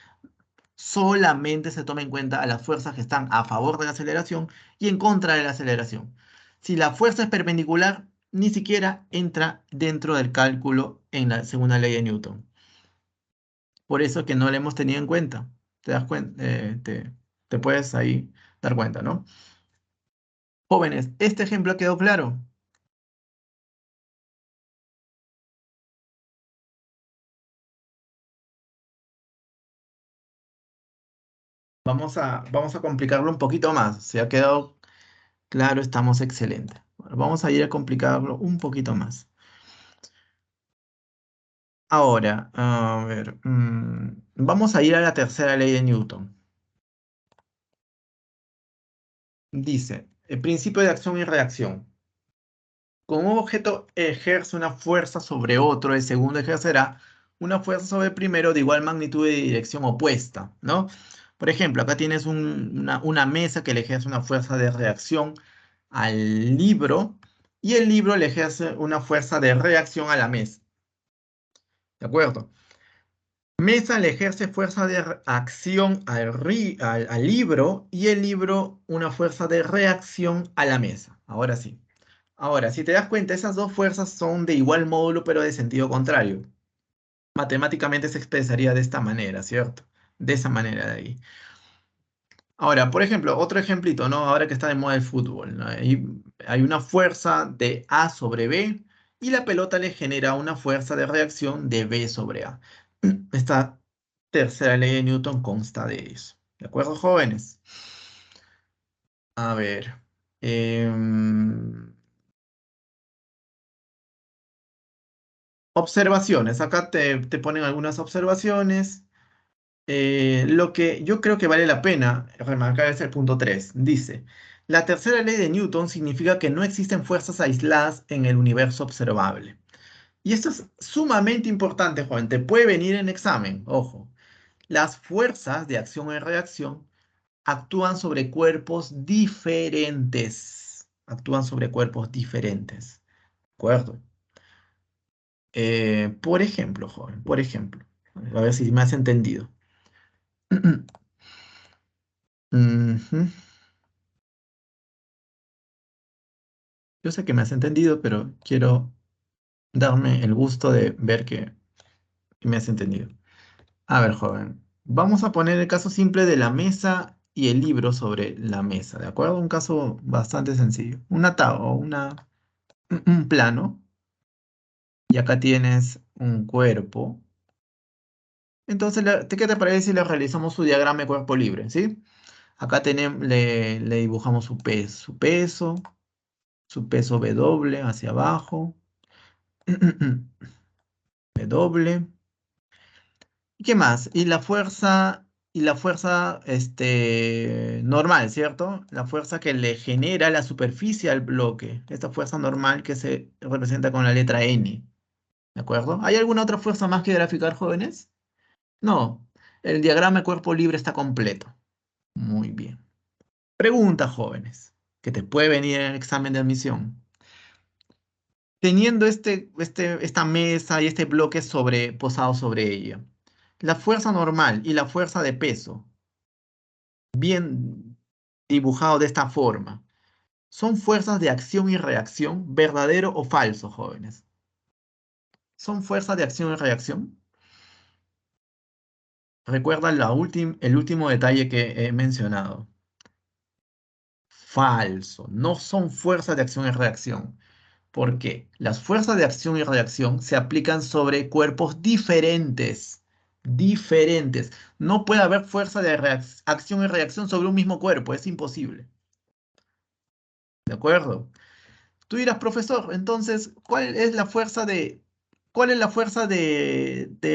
solamente se toma en cuenta a las fuerzas que están a favor de la aceleración y en contra de la aceleración. Si la fuerza es perpendicular, ni siquiera entra dentro del cálculo en la segunda ley de Newton. Por eso que no la hemos tenido en cuenta. Te das cuenta, te puedes ahí dar cuenta, ¿no? Jóvenes, ¿este ejemplo quedó claro? Vamos a complicarlo un poquito más. Si ha quedado claro, estamos excelentes. Bueno, vamos a ir a complicarlo un poquito más. Ahora, a ver, vamos a ir a la tercera ley de Newton. Dice, el principio de acción y reacción. Como un objeto ejerce una fuerza sobre otro, el segundo ejercerá una fuerza sobre el primero de igual magnitud y de dirección opuesta, ¿no? Por ejemplo, acá tienes una mesa que le ejerce una fuerza de reacción al libro y el libro le ejerce una fuerza de reacción a la mesa, ¿de acuerdo? Mesa le ejerce fuerza de acción al libro y el libro una fuerza de reacción a la mesa. Ahora sí. Ahora, si te das cuenta, esas dos fuerzas son de igual módulo, pero de sentido contrario. Matemáticamente se expresaría de esta manera, ¿cierto? De esa manera de ahí. Ahora, por ejemplo, otro ejemplito, ¿no? Ahora que está de moda el fútbol, ¿no? Hay una fuerza de A sobre B y la pelota le genera una fuerza de reacción de B sobre A. Esta tercera ley de Newton consta de eso. ¿De acuerdo, jóvenes? A ver. Observaciones. Acá te ponen algunas observaciones. Lo que yo creo que vale la pena remarcar es el punto 3. Dice, la tercera ley de Newton significa que no existen fuerzas aisladas en el universo observable. Y esto es sumamente importante, joven. Te puede venir en examen. Ojo. Las fuerzas de acción y reacción actúan sobre cuerpos diferentes. Actúan sobre cuerpos diferentes. ¿De acuerdo? Por ejemplo, joven, por ejemplo. A ver si me has entendido. Ujú. Yo sé que me has entendido, pero quiero darme el gusto de ver que me has entendido. A ver, joven, vamos a poner el caso simple de la mesa y el libro sobre la mesa, ¿de acuerdo? Un caso bastante sencillo. Una tabla o un plano, y acá tienes un cuerpo. Entonces, ¿qué te parece si le realizamos su diagrama de cuerpo libre, ¿sí? Acá le dibujamos su peso W hacia abajo, W. ¿Y qué más? Y la fuerza normal, ¿cierto? La fuerza que le genera la superficie al bloque. Esta fuerza normal que se representa con la letra N. ¿De acuerdo? ¿Hay alguna otra fuerza más que graficar, jóvenes? No. El diagrama de cuerpo libre está completo. Muy bien. Pregunta, jóvenes, que te puede venir en el examen de admisión. Teniendo esta mesa y este bloque posado sobre ella, la fuerza normal y la fuerza de peso, bien dibujado de esta forma, ¿son fuerzas de acción y reacción, verdadero o falso, jóvenes? ¿Son fuerzas de acción y reacción? Recuerda el último detalle que he mencionado. Falso, no son fuerzas de acción y reacción. ¿Por qué? Las fuerzas de acción y reacción se aplican sobre cuerpos diferentes. diferentes. No puede haber fuerza de acción y reacción sobre un mismo cuerpo, es imposible. ¿De acuerdo? Tú dirás, profesor, entonces, ¿cuál es la fuerza de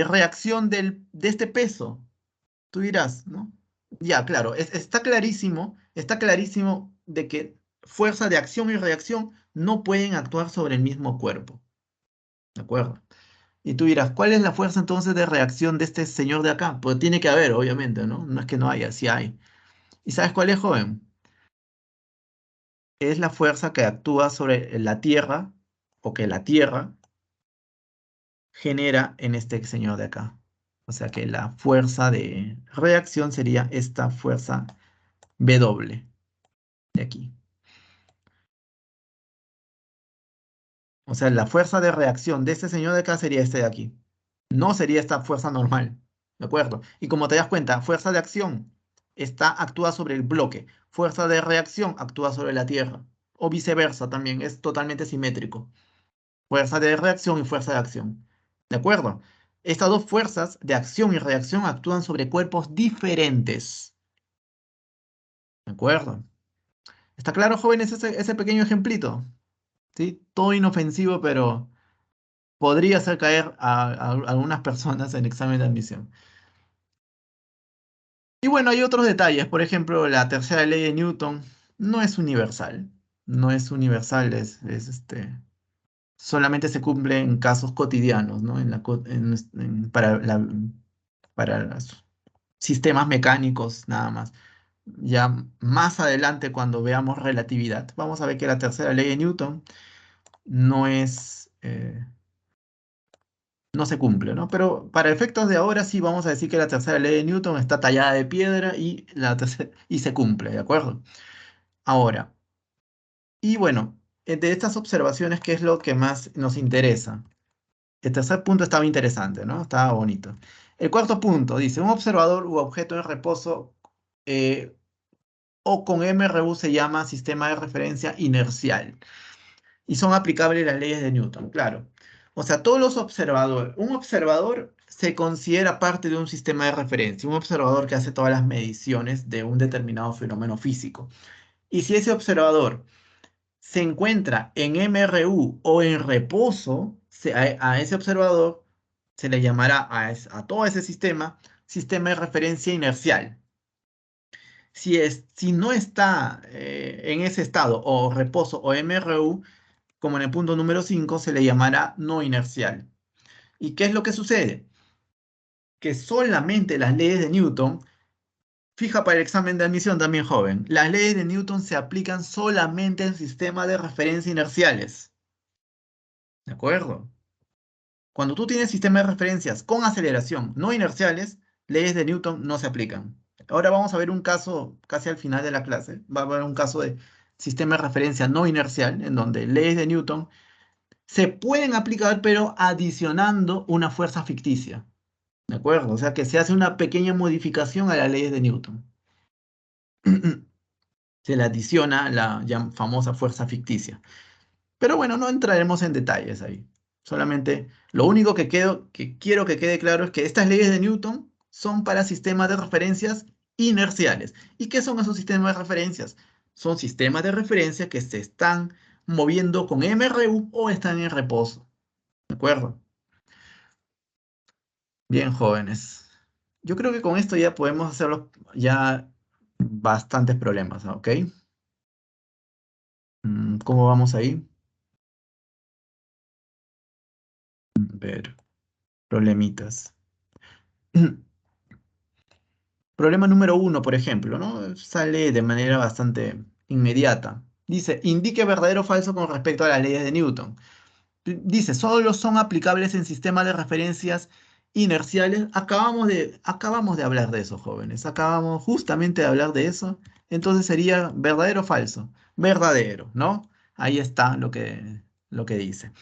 reacción de este peso? Tú dirás, ¿no? Ya, claro, está clarísimo de que fuerza de acción y reacción no pueden actuar sobre el mismo cuerpo, ¿de acuerdo? Y tú dirás, ¿cuál es la fuerza entonces de reacción de este señor de acá? Pues tiene que haber, obviamente, ¿no? No es que no haya, sí hay. ¿Y sabes cuál es, joven? Es la fuerza que actúa sobre la Tierra o que la Tierra genera en este señor de acá. O sea que la fuerza de reacción sería esta fuerza W de aquí. O sea, la fuerza de reacción de este señor de acá sería este de aquí. No sería esta fuerza normal. ¿De acuerdo? Y como te das cuenta, fuerza de acción actúa sobre el bloque. Fuerza de reacción actúa sobre la Tierra. O viceversa también, es totalmente simétrico. Fuerza de reacción y fuerza de acción. ¿De acuerdo? Estas dos fuerzas de acción y reacción actúan sobre cuerpos diferentes. ¿De acuerdo? ¿Está claro, jóvenes, ese pequeño ejemplito? ¿Sí? Todo inofensivo, pero podría hacer caer a algunas personas en examen de admisión. Y bueno, hay otros detalles. Por ejemplo, la tercera ley de Newton no es universal. No es universal, solamente se cumple en casos cotidianos, ¿no? Para los sistemas mecánicos, nada más. Ya más adelante, cuando veamos relatividad, vamos a ver que la tercera ley de Newton no es, no se cumple, ¿no? Pero para efectos de ahora sí vamos a decir que la tercera ley de Newton está tallada de piedra y se cumple, ¿de acuerdo? Ahora, y bueno, de estas observaciones, ¿qué es lo que más nos interesa? El tercer punto estaba interesante, ¿no? Estaba bonito. El cuarto punto dice, un observador u objeto en reposo eh, o con MRU se llama sistema de referencia inercial y son aplicables las leyes de Newton, claro. O sea, todos los observadores, un observador se considera parte de un sistema de referencia, un observador que hace todas las mediciones de un determinado fenómeno físico. Y si ese observador se encuentra en MRU o en reposo, a ese observador se le llamará a todo ese sistema de referencia inercial. Si no está en ese estado o reposo o MRU, como en el punto número 5, se le llamará no inercial. ¿Y qué es lo que sucede? Que solamente las leyes de Newton, fija para el examen de admisión también, joven, las leyes de Newton se aplican solamente en sistemas de referencia inerciales. ¿De acuerdo? Cuando tú tienes sistemas de referencias con aceleración no inerciales, leyes de Newton no se aplican. Ahora vamos a ver un caso casi al final de la clase. Va a haber un caso de sistema de referencia no inercial, en donde leyes de Newton se pueden aplicar, pero adicionando una fuerza ficticia. ¿De acuerdo? O sea que se hace una pequeña modificación a las leyes de Newton. Se le adiciona la ya famosa fuerza ficticia. Pero bueno, no entraremos en detalles ahí. Solamente lo único que quiero que quede claro es que estas leyes de Newton son para sistemas de referencias inerciales. ¿Y qué son esos sistemas de referencias? Son sistemas de referencia que se están moviendo con MRU o están en reposo. ¿De acuerdo? Bien, jóvenes. Yo creo que con esto ya podemos hacerlos ya bastantes problemas, ¿ok? ¿Cómo vamos ahí? A ver, problemitas. Problema número uno, por ejemplo, ¿no? Sale de manera bastante inmediata. Dice, indique verdadero o falso con respecto a las leyes de Newton. Dice, solo son aplicables en sistemas de referencias inerciales. Acabamos de hablar de eso, jóvenes. Acabamos justamente de hablar de eso. Entonces sería verdadero o falso. Verdadero, ¿no? Ahí está lo que dice.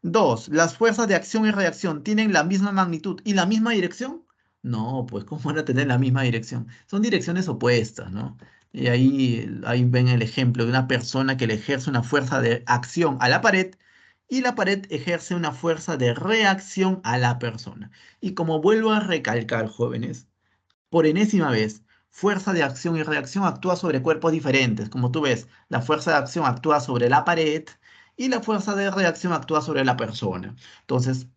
Dos, ¿las fuerzas de acción y reacción tienen la misma magnitud y la misma dirección? No, pues ¿cómo van a tener la misma dirección? Son direcciones opuestas, ¿no? Y ahí ven el ejemplo de una persona que le ejerce una fuerza de acción a la pared y la pared ejerce una fuerza de reacción a la persona. Y como vuelvo a recalcar, jóvenes, por enésima vez, fuerza de acción y reacción actúa sobre cuerpos diferentes. Como tú ves, la fuerza de acción actúa sobre la pared y la fuerza de reacción actúa sobre la persona. Entonces,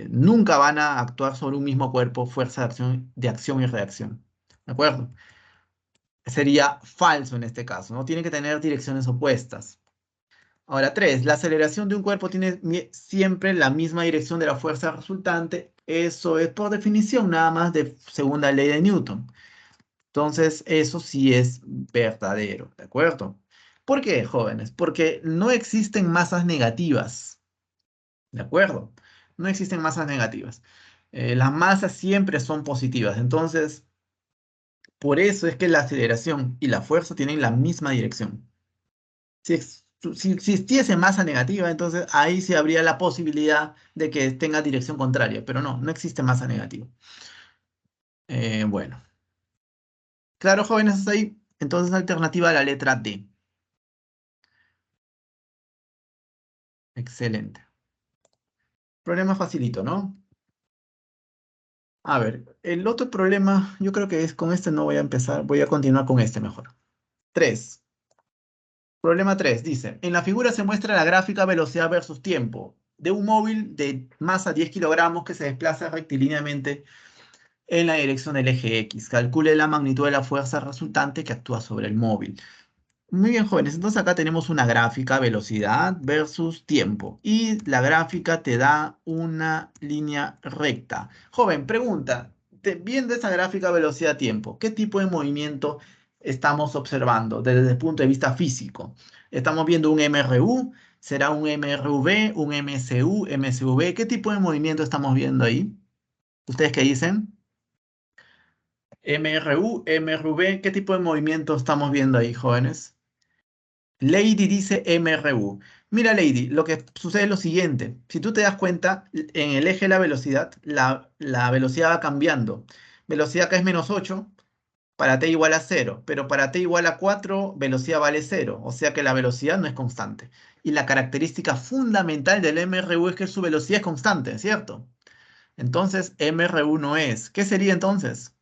nunca van a actuar sobre un mismo cuerpo, fuerza de acción y reacción. ¿De acuerdo? Sería falso en este caso, ¿no? Tiene que tener direcciones opuestas. Ahora, 3, la aceleración de un cuerpo tiene siempre la misma dirección de la fuerza resultante. Eso es por definición nada más de segunda ley de Newton. Entonces, eso sí es verdadero, ¿de acuerdo? ¿Por qué, jóvenes? Porque no existen masas negativas, ¿de acuerdo? No existen masas negativas. Las masas siempre son positivas. Entonces, por eso es que la aceleración y la fuerza tienen la misma dirección. Si existiese masa negativa, entonces ahí sí habría la posibilidad de que tenga dirección contraria, pero no, no existe masa negativa. Bueno, claro, jóvenes, hasta ahí. Entonces, alternativa a la letra D. Excelente. Problema facilito, ¿no? A ver, el otro problema, yo creo que es con este no voy a empezar, voy a continuar con este mejor. 3. Problema 3 dice, en la figura se muestra la gráfica velocidad versus tiempo de un móvil de masa 10 kilogramos que se desplaza rectilíneamente en la dirección del eje X. Calcule la magnitud de la fuerza resultante que actúa sobre el móvil. Muy bien, jóvenes. Entonces acá tenemos una gráfica, velocidad versus tiempo. Y la gráfica te da una línea recta. Joven, pregunta, viendo esa gráfica velocidad-tiempo, ¿qué tipo de movimiento estamos observando desde el punto de vista físico? ¿Estamos viendo un MRU? ¿Será un MRV, un MCU, MCV? ¿Qué tipo de movimiento estamos viendo ahí? ¿Ustedes qué dicen? MRU, MRV, ¿qué tipo de movimiento estamos viendo ahí, jóvenes? Lady dice MRU. Mira, Lady, lo que sucede es lo siguiente. Si tú te das cuenta, en el eje de la velocidad, la velocidad va cambiando. Velocidad acá es -8, para t igual a 0, pero para t igual a 4, velocidad vale 0, o sea que la velocidad no es constante. Y la característica fundamental del MRU es que su velocidad es constante, ¿cierto? Entonces, MRU no es. ¿Qué sería entonces?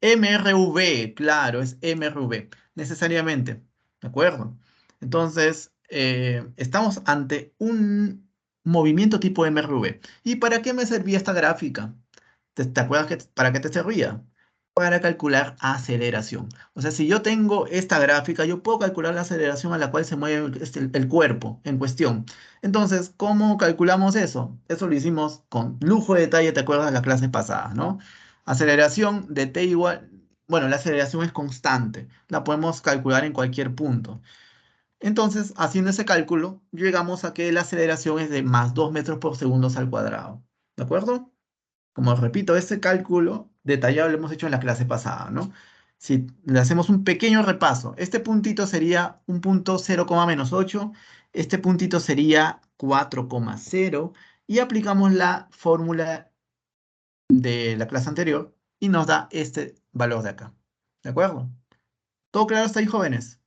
MRV, claro, es MRV, necesariamente, ¿de acuerdo? Entonces, estamos ante un movimiento tipo MRV. ¿Y para qué me servía esta gráfica? ¿Te acuerdas para qué te servía? Para calcular aceleración. O sea, si yo tengo esta gráfica, yo puedo calcular la aceleración a la cual se mueve el cuerpo en cuestión. Entonces, ¿cómo calculamos eso? Eso lo hicimos con lujo de detalle, ¿te acuerdas de la clase pasada, no? Aceleración de t igual, bueno, la aceleración es constante, la podemos calcular en cualquier punto. Entonces, haciendo ese cálculo, llegamos a que la aceleración es de más 2 metros por segundo al cuadrado. ¿De acuerdo? Como repito, ese cálculo detallado lo hemos hecho en la clase pasada, ¿no? Si le hacemos un pequeño repaso, este puntito sería un punto 0,-8, este puntito sería 4,0 y aplicamos la fórmula de la clase anterior y nos da este valor de acá. ¿De acuerdo? ¿Todo claro hasta ahí, jóvenes?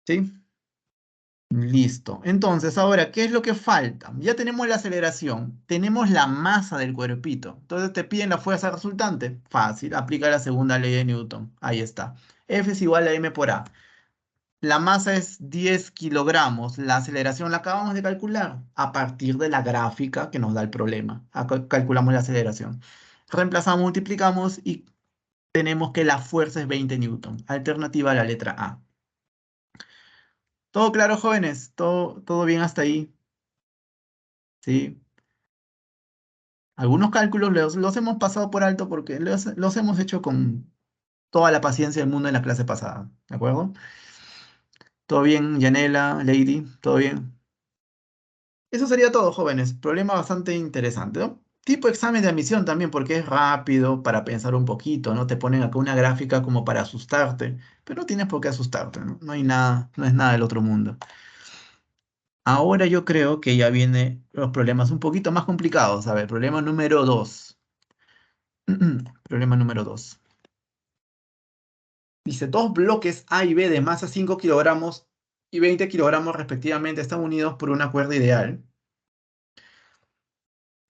¿Sí? Listo. Entonces, ahora, ¿qué es lo que falta? Ya tenemos la aceleración, tenemos la masa del cuerpito. Entonces te piden la fuerza resultante. Fácil, aplica la segunda ley de Newton. Ahí está. F es igual a m por a. La masa es 10 kilogramos. La aceleración la acabamos de calcular a partir de la gráfica que nos da el problema. Acá calculamos la aceleración. Reemplazamos, multiplicamos y tenemos que la fuerza es 20 newton. Alternativa a la letra A. ¿Todo claro, jóvenes? ¿Todo bien hasta ahí? ¿Sí? Algunos cálculos los hemos pasado por alto porque los hemos hecho con toda la paciencia del mundo en la clase pasada. ¿De acuerdo? ¿Todo bien, Yanela, Lady? ¿Todo bien? Eso sería todo, jóvenes. Problema bastante interesante, ¿no? Tipo examen de admisión también, porque es rápido para pensar un poquito, ¿no? Te ponen acá una gráfica como para asustarte, pero no tienes por qué asustarte, ¿no? No hay nada, no es nada del otro mundo. Ahora yo creo que ya vienen los problemas un poquito más complicados. A ver, problema número 2. Problema número 2. Dice, dos bloques A y B de masa 5 kilogramos. y 20 kilogramos respectivamente están unidos por una cuerda ideal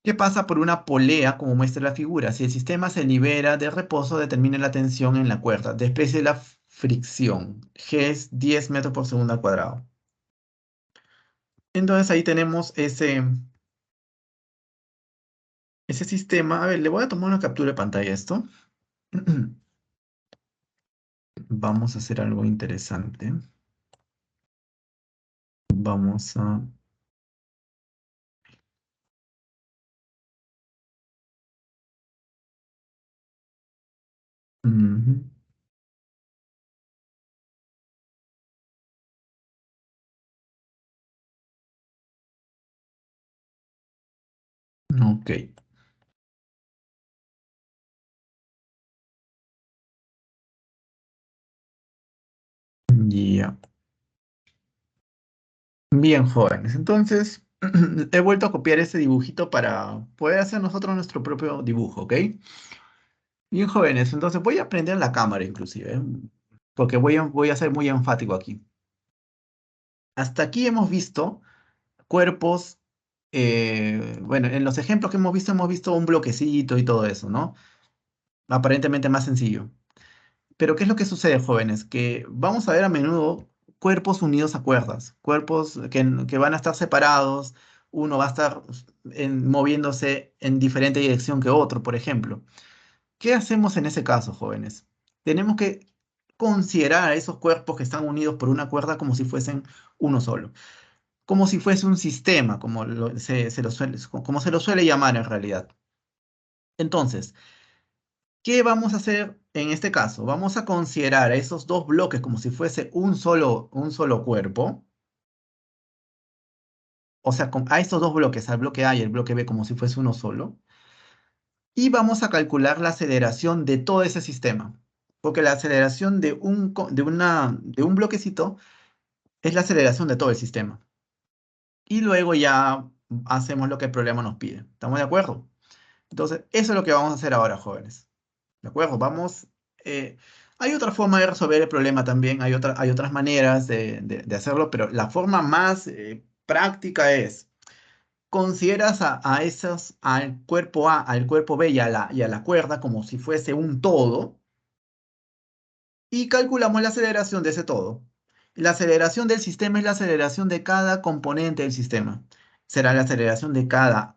que pasa por una polea, como muestra la figura. Si el sistema se libera de reposo, determine la tensión en la cuerda. Desprecie la fricción. G es 10 metros por segundo al cuadrado. Entonces ahí tenemos ese sistema. A ver, le voy a tomar una captura de pantalla a esto. Vamos a hacer algo interesante. Vamos a... Ujú. Ok, ya. Bien, jóvenes. Entonces, he vuelto a copiar este dibujito para poder hacer nosotros nuestro propio dibujo, ¿ok? Bien, jóvenes. Entonces, voy a prender la cámara inclusive, ¿eh? Porque voy a ser muy enfático aquí. Hasta aquí hemos visto cuerpos, bueno, en los ejemplos que hemos visto un bloquecito y todo eso, ¿no? Aparentemente más sencillo. Pero ¿qué es lo que sucede, jóvenes? Que vamos a ver a menudo cuerpos unidos a cuerdas, cuerpos que van a estar separados, uno va a estar moviéndose en diferente dirección que otro, por ejemplo. ¿Qué hacemos en ese caso, jóvenes? Tenemos que considerar a esos cuerpos que están unidos por una cuerda como si fuesen uno solo, como si fuese un sistema, como se lo suele llamar en realidad. Entonces, ¿qué vamos a hacer en este caso? Vamos a considerar a esos dos bloques como si fuese un solo cuerpo, o sea, a estos dos bloques, al bloque A y el bloque B como si fuese uno solo, y vamos a calcular la aceleración de todo ese sistema, porque la aceleración de un bloquecito es la aceleración de todo el sistema. Y luego ya hacemos lo que el problema nos pide. ¿Estamos de acuerdo? Entonces, eso es lo que vamos a hacer ahora, jóvenes. ¿De acuerdo? Eh, hay otra forma de resolver el problema también, hay otras maneras de hacerlo, pero la forma más práctica es, consideras al cuerpo A, al cuerpo B y a la cuerda como si fuese un todo, y calculamos la aceleración de ese todo. La aceleración del sistema es la aceleración de cada componente del sistema. Será la aceleración del A,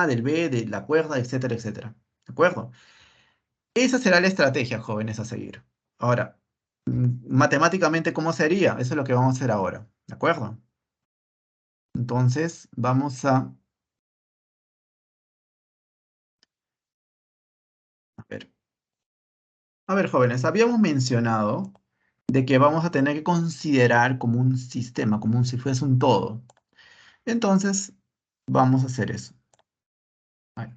del B, de la cuerda, etcétera, etcétera. ¿De acuerdo? Esa será la estrategia, jóvenes, a seguir. Ahora, matemáticamente, ¿cómo sería? Eso es lo que vamos a hacer ahora. ¿De acuerdo? Entonces, vamos a ver. A ver, jóvenes, habíamos mencionado de que vamos a tener que considerar como un sistema, como si fuese un todo. Entonces, vamos a hacer eso. Ahí,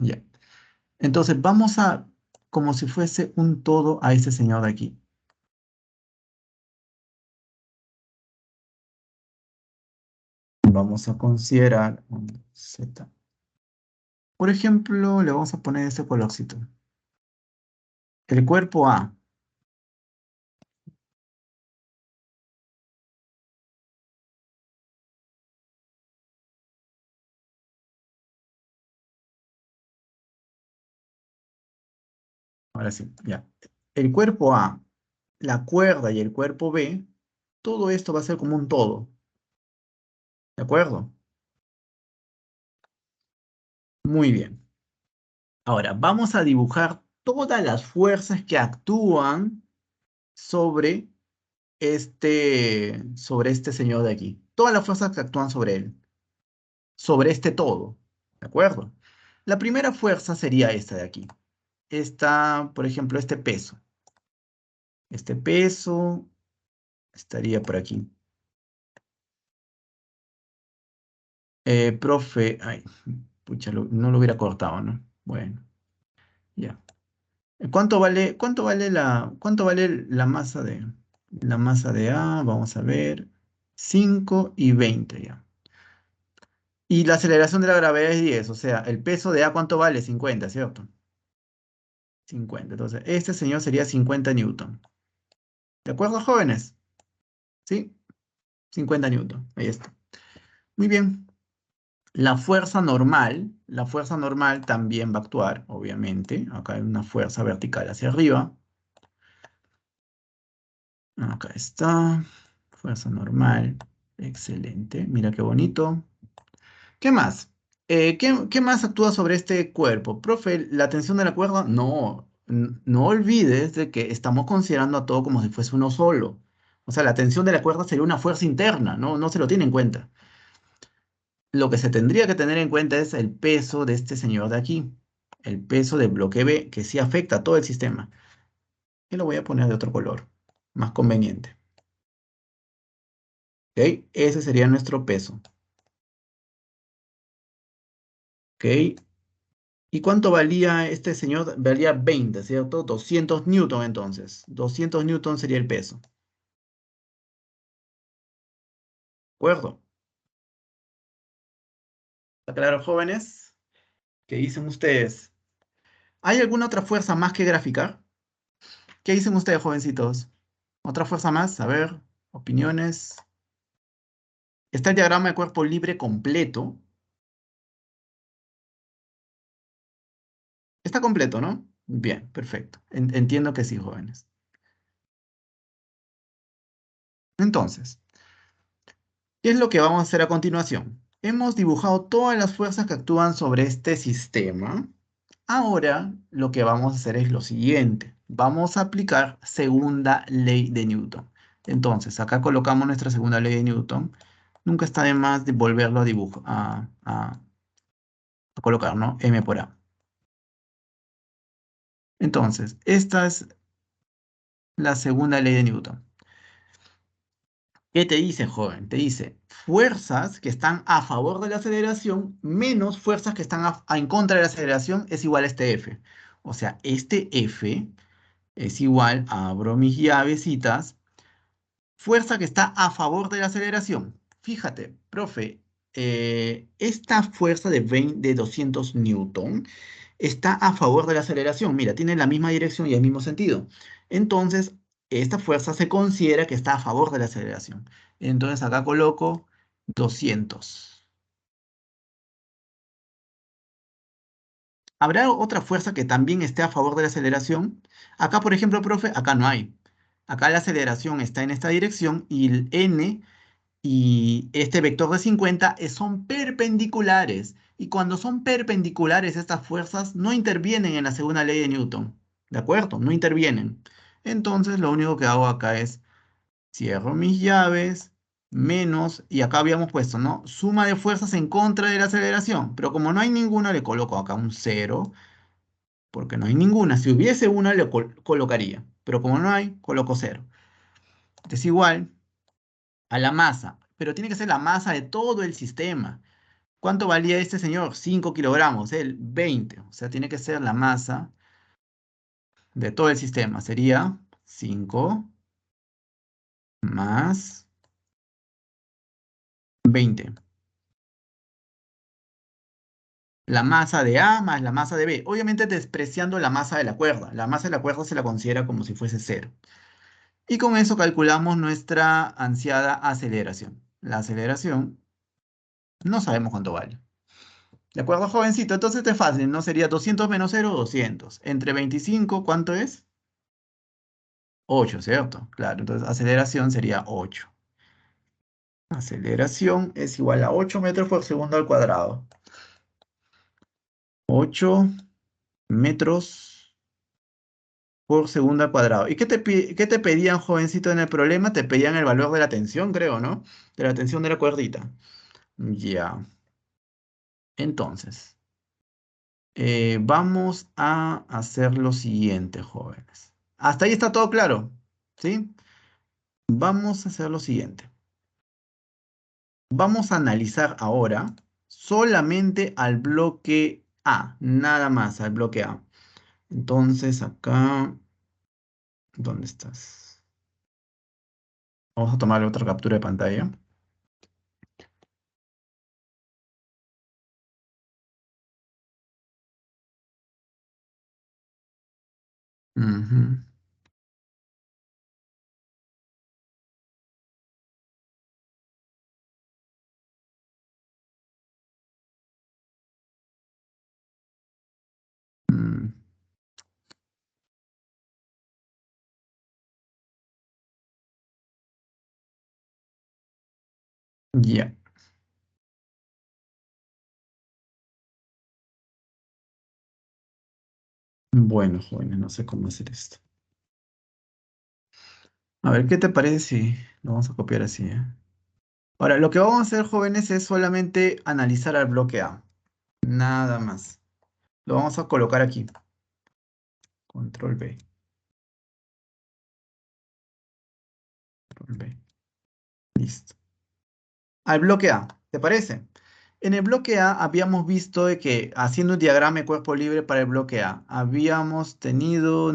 ya. Entonces, como si fuese un todo a este señor de aquí. Vamos a considerar un Z. Por ejemplo, le vamos a poner este colorcito. El cuerpo A. Ahora sí, ya. El cuerpo A, la cuerda y el cuerpo B, todo esto va a ser como un todo. ¿De acuerdo? Muy bien. Ahora, vamos a dibujar todas las fuerzas que actúan sobre sobre este señor de aquí. Todas las fuerzas que actúan sobre él, sobre este todo. ¿De acuerdo? La primera fuerza sería esta de aquí. Esta, por ejemplo, este peso. Este peso estaría por aquí. Profe, ay, pucha, no lo hubiera cortado, ¿no? Bueno, ya. ¿Cuánto vale la masa de A? Vamos a ver. 5 y 20 ya. Y la aceleración de la gravedad es 10, o sea, el peso de A, ¿cuánto vale? 50, ¿cierto? 50. Entonces, este señor sería 50 newton. ¿De acuerdo, jóvenes? ¿Sí? 50 newton. Ahí está. Muy bien. La fuerza normal también va a actuar, obviamente. Acá hay una fuerza vertical hacia arriba. Acá está. Fuerza normal. Excelente. Mira qué bonito. ¿Qué más? ¿Qué más actúa sobre este cuerpo? Profe, ¿la tensión de la cuerda? No, no olvides de que estamos considerando a todo como si fuese uno solo. O sea, la tensión de la cuerda sería una fuerza interna, no, no se lo tiene en cuenta. Lo que se tendría que tener en cuenta es el peso de este señor de aquí, el peso del bloque B, que sí afecta a todo el sistema. Y lo voy a poner de otro color, más conveniente. ¿Ok? Ese sería nuestro peso. ¿Ok? ¿Y cuánto valía este señor? Valía 20, ¿cierto? 200 newton entonces. 200 newton sería el peso. ¿De acuerdo? ¿Está claro, jóvenes? ¿Qué dicen ustedes? ¿Hay alguna otra fuerza más que graficar? ¿Qué dicen ustedes, jovencitos? ¿Otra fuerza más? A ver, opiniones. Está el diagrama de cuerpo libre completo. Está completo, ¿no? Bien, perfecto. Entiendo que sí, jóvenes. Entonces, ¿qué es lo que vamos a hacer a continuación? Hemos dibujado todas las fuerzas que actúan sobre este sistema. Ahora lo que vamos a hacer es lo siguiente. Vamos a aplicar segunda ley de Newton. Entonces, acá colocamos nuestra segunda ley de Newton. Nunca está de más de volverlo a dibujar, a colocar, ¿no? M por A. Entonces, esta es la segunda ley de Newton. ¿Qué te dice, joven? Te dice fuerzas que están a favor de la aceleración menos fuerzas que están en contra de la aceleración es igual a este F. O sea, este F es igual, abro mis llavecitas, fuerza que está a favor de la aceleración. Fíjate, profe, esta fuerza de 200 newton está a favor de la aceleración. Mira, tiene la misma dirección y el mismo sentido. Entonces, esta fuerza se considera que está a favor de la aceleración. Entonces, acá coloco 200. ¿Habrá otra fuerza que también esté a favor de la aceleración? Acá, por ejemplo, profe, acá no hay. Acá la aceleración está en esta dirección y el n y este vector de 50 son perpendiculares. Y cuando son perpendiculares, estas fuerzas no intervienen en la segunda ley de Newton. ¿De acuerdo? No intervienen. Entonces, lo único que hago acá es cierro mis llaves, menos, y acá habíamos puesto, ¿no? Suma de fuerzas en contra de la aceleración. Pero como no hay ninguna, le coloco acá un cero, porque no hay ninguna. Si hubiese una, le colocaría. Pero como no hay, coloco cero. Es igual a la masa, pero tiene que ser la masa de todo el sistema. ¿Cuánto valía este señor? 5 kilogramos, él 20. O sea, tiene que ser la masa de todo el sistema. Sería 5 más 20. La masa de A más la masa de B. Obviamente despreciando la masa de la cuerda. La masa de la cuerda se la considera como si fuese cero. Y con eso calculamos nuestra ansiada aceleración. La aceleración no sabemos cuánto vale. ¿De acuerdo, jovencito? Entonces este es fácil, ¿no? Sería 200 menos cero, 200. Entre 25, ¿cuánto es? 8, ¿cierto? Claro, entonces aceleración sería 8. Aceleración es igual a 8 metros por segundo al cuadrado. 8 metros por segundo al cuadrado. ¿Y qué te pedían, jovencito, en el problema? Te pedían el valor de la tensión, creo, ¿no? De la tensión de la cuerdita. Ya. Entonces, vamos a hacer lo siguiente, jóvenes. Hasta ahí está todo claro, ¿sí? Vamos a hacer lo siguiente. Vamos a analizar ahora solamente al bloque A, nada más al bloque A. Entonces acá, ¿dónde estás? Vamos a tomar otra captura de pantalla. Ujú. Mm, ya. Bueno, jóvenes, no sé cómo hacer esto. A ver, ¿qué te parece si lo vamos a copiar así, Ahora, lo que vamos a hacer, jóvenes, es solamente analizar al bloque A. Nada más. Lo vamos a colocar aquí. Control B. Control B. Listo. Al bloque A, ¿te parece? En el bloque A habíamos visto de que haciendo un diagrama de cuerpo libre para el bloque A, habíamos tenido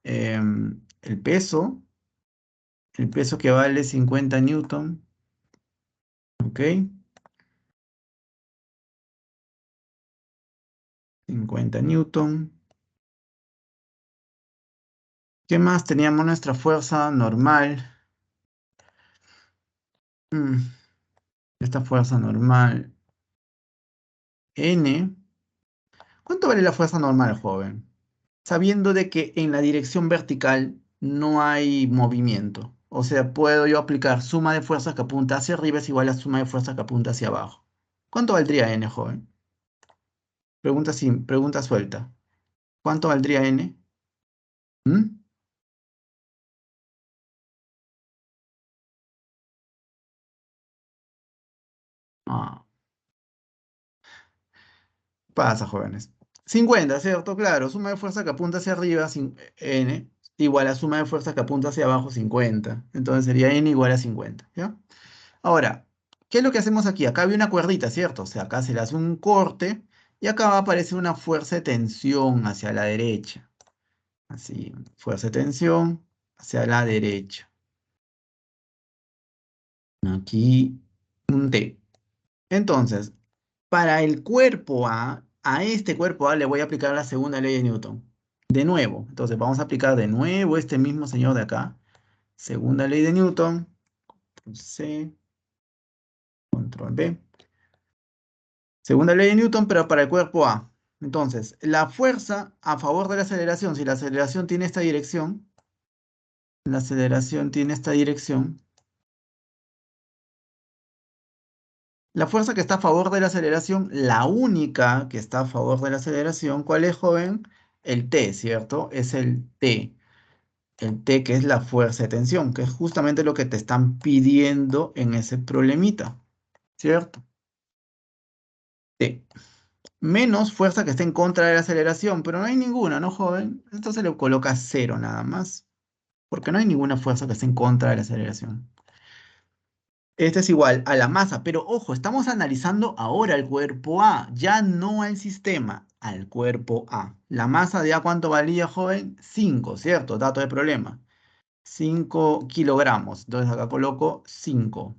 el peso que vale 50 newton, ¿ok? 50 newton. ¿Qué más? Teníamos nuestra fuerza normal. Mm, esta fuerza normal, N. ¿Cuánto vale la fuerza normal, joven? Sabiendo de que en la dirección vertical no hay movimiento. O sea, puedo yo aplicar suma de fuerzas que apunta hacia arriba es igual a suma de fuerzas que apunta hacia abajo. ¿Cuánto valdría N, joven? Pregunta suelta. ¿Cuánto valdría N? ¿Mm? Ah, pasa, jóvenes. 50, ¿cierto? Claro, suma de fuerza que apunta hacia arriba, N, igual a suma de fuerza que apunta hacia abajo, 50. Entonces sería N igual a 50, ¿ya? Ahora, ¿qué es lo que hacemos aquí? Acá había una cuerdita, ¿cierto? O sea, acá se le hace un corte y acá va a aparecer una fuerza de tensión hacia la derecha. Así, fuerza de tensión hacia la derecha. Aquí un T. Entonces, para el cuerpo a este cuerpo A le voy a aplicar la segunda ley de Newton. De nuevo, entonces vamos a aplicar de nuevo este mismo señor de acá. Segunda ley de Newton. C, control B. Segunda ley de Newton, pero para el cuerpo A. Entonces, la fuerza a favor de la aceleración, si la aceleración tiene esta dirección, la aceleración tiene esta dirección, la fuerza que está a favor de la aceleración, la única que está a favor de la aceleración, ¿cuál es, joven? El T, ¿cierto? Es el T. El T que es la fuerza de tensión, que es justamente lo que te están pidiendo en ese problemita, ¿cierto? T. Menos fuerza que esté en contra de la aceleración, pero no hay ninguna, ¿no, joven? Entonces le coloca cero nada más, porque no hay ninguna fuerza que esté en contra de la aceleración. Este es igual a la masa, pero ojo, estamos analizando ahora el cuerpo A, ya no al sistema, al cuerpo A. La masa de A, ¿cuánto valía, joven? 5, ¿cierto? Dato de problema. 5 kilogramos. Entonces acá coloco 5.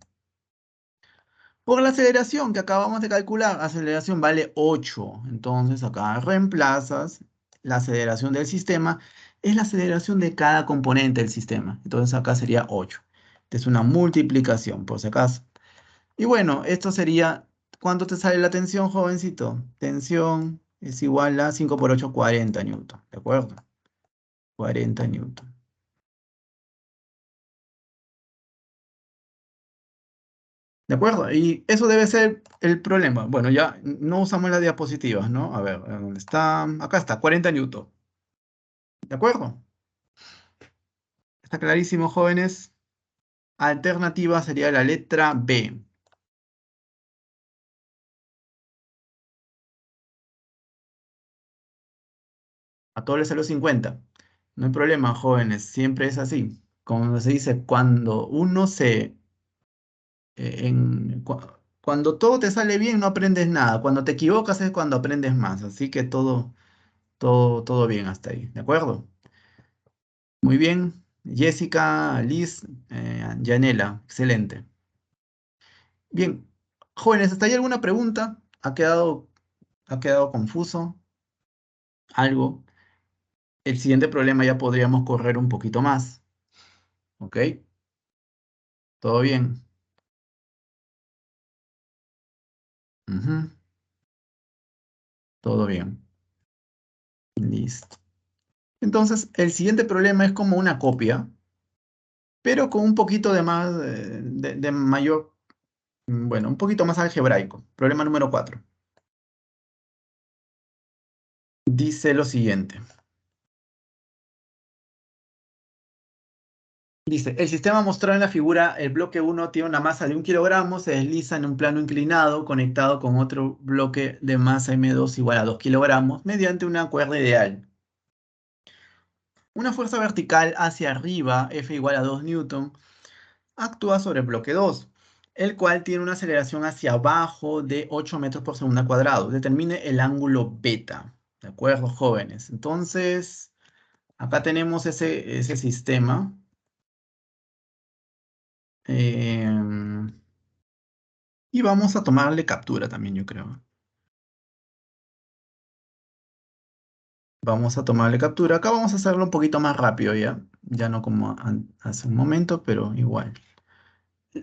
Por la aceleración que acabamos de calcular, aceleración vale 8. Entonces acá reemplazas la aceleración del sistema, es la aceleración de cada componente del sistema. Entonces acá sería 8. Es una multiplicación, por si acaso. Y bueno, esto sería, ¿cuánto te sale la tensión, jovencito? Tensión es igual a 5 por 8, 40 newton, ¿de acuerdo? 40 newton. ¿De acuerdo? Y eso debe ser el problema. Bueno, ya no usamos las diapositivas, ¿no? A ver, ¿dónde está? Acá está, 40 newton. ¿De acuerdo? Está clarísimo, jóvenes. Alternativa sería la letra B. A todos les salió 50. No hay problema, jóvenes. Siempre es así. Como se dice, cuando uno se... cuando todo te sale bien, no aprendes nada. Cuando te equivocas es cuando aprendes más. Así que todo bien hasta ahí. ¿De acuerdo? Muy bien. Jessica, Liz, Yanela, excelente. Bien, jóvenes, ¿hasta ahí alguna pregunta? ¿Ha quedado confuso? ¿Algo? el siguiente problema ya podríamos correr un poquito más. ¿Ok? ¿Todo bien? Ujú, todo bien. Listo. Entonces, el siguiente problema es como una copia, pero con un poquito de más, de mayor, bueno, un poquito más algebraico. Problema número 4. Dice lo siguiente. Dice, el sistema mostrado en la figura, el bloque uno tiene una masa de 1 kilogramo, se desliza en un plano inclinado conectado con otro bloque de masa M2 igual a 2 kilogramos mediante una cuerda ideal. Una fuerza vertical hacia arriba, F igual a 2 newton, actúa sobre el bloque 2, el cual tiene una aceleración hacia abajo de 8 metros por segundo al cuadrado. Determine el ángulo beta. ¿De acuerdo, jóvenes? Entonces, acá tenemos ese sistema. Em, y vamos a tomarle captura también, yo creo. Vamos a tomarle captura. Acá vamos a hacerlo un poquito más rápido ya. Ya no como hace un momento, pero igual.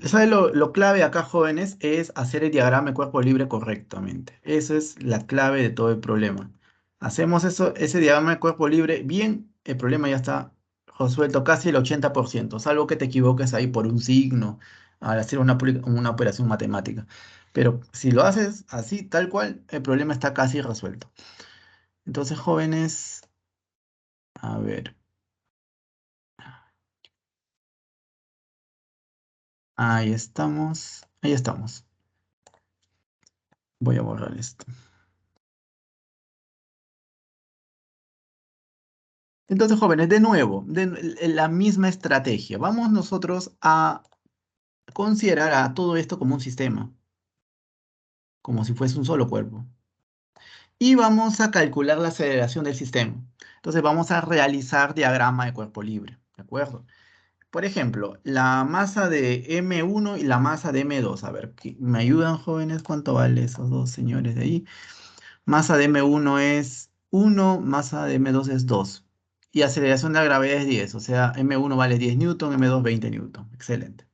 ¿Sabe lo clave acá, jóvenes? Es hacer el diagrama de cuerpo libre correctamente. Esa es la clave de todo el problema. Hacemos eso, ese diagrama de cuerpo libre bien, el problema ya está resuelto casi el 80%, salvo que te equivoques ahí por un signo al hacer una operación matemática. Pero si lo haces así, tal cual, el problema está casi resuelto. Entonces, jóvenes, a ver, ahí estamos, ahí estamos. Voy a borrar esto. Entonces, jóvenes, de nuevo, la misma estrategia. Vamos nosotros a considerar a todo esto como un sistema, como si fuese un solo cuerpo. Y vamos a calcular la aceleración del sistema. Entonces, vamos a realizar diagrama de cuerpo libre, ¿de acuerdo? Por ejemplo, la masa de M1 y la masa de M2. A ver, ¿me ayudan, jóvenes? ¿Cuánto vale esos dos señores de ahí? Masa de M1 es 1, masa de M2 es 2. Y aceleración de la gravedad es 10. O sea, M1 vale 10 newton, M2 20 newton. Excelente.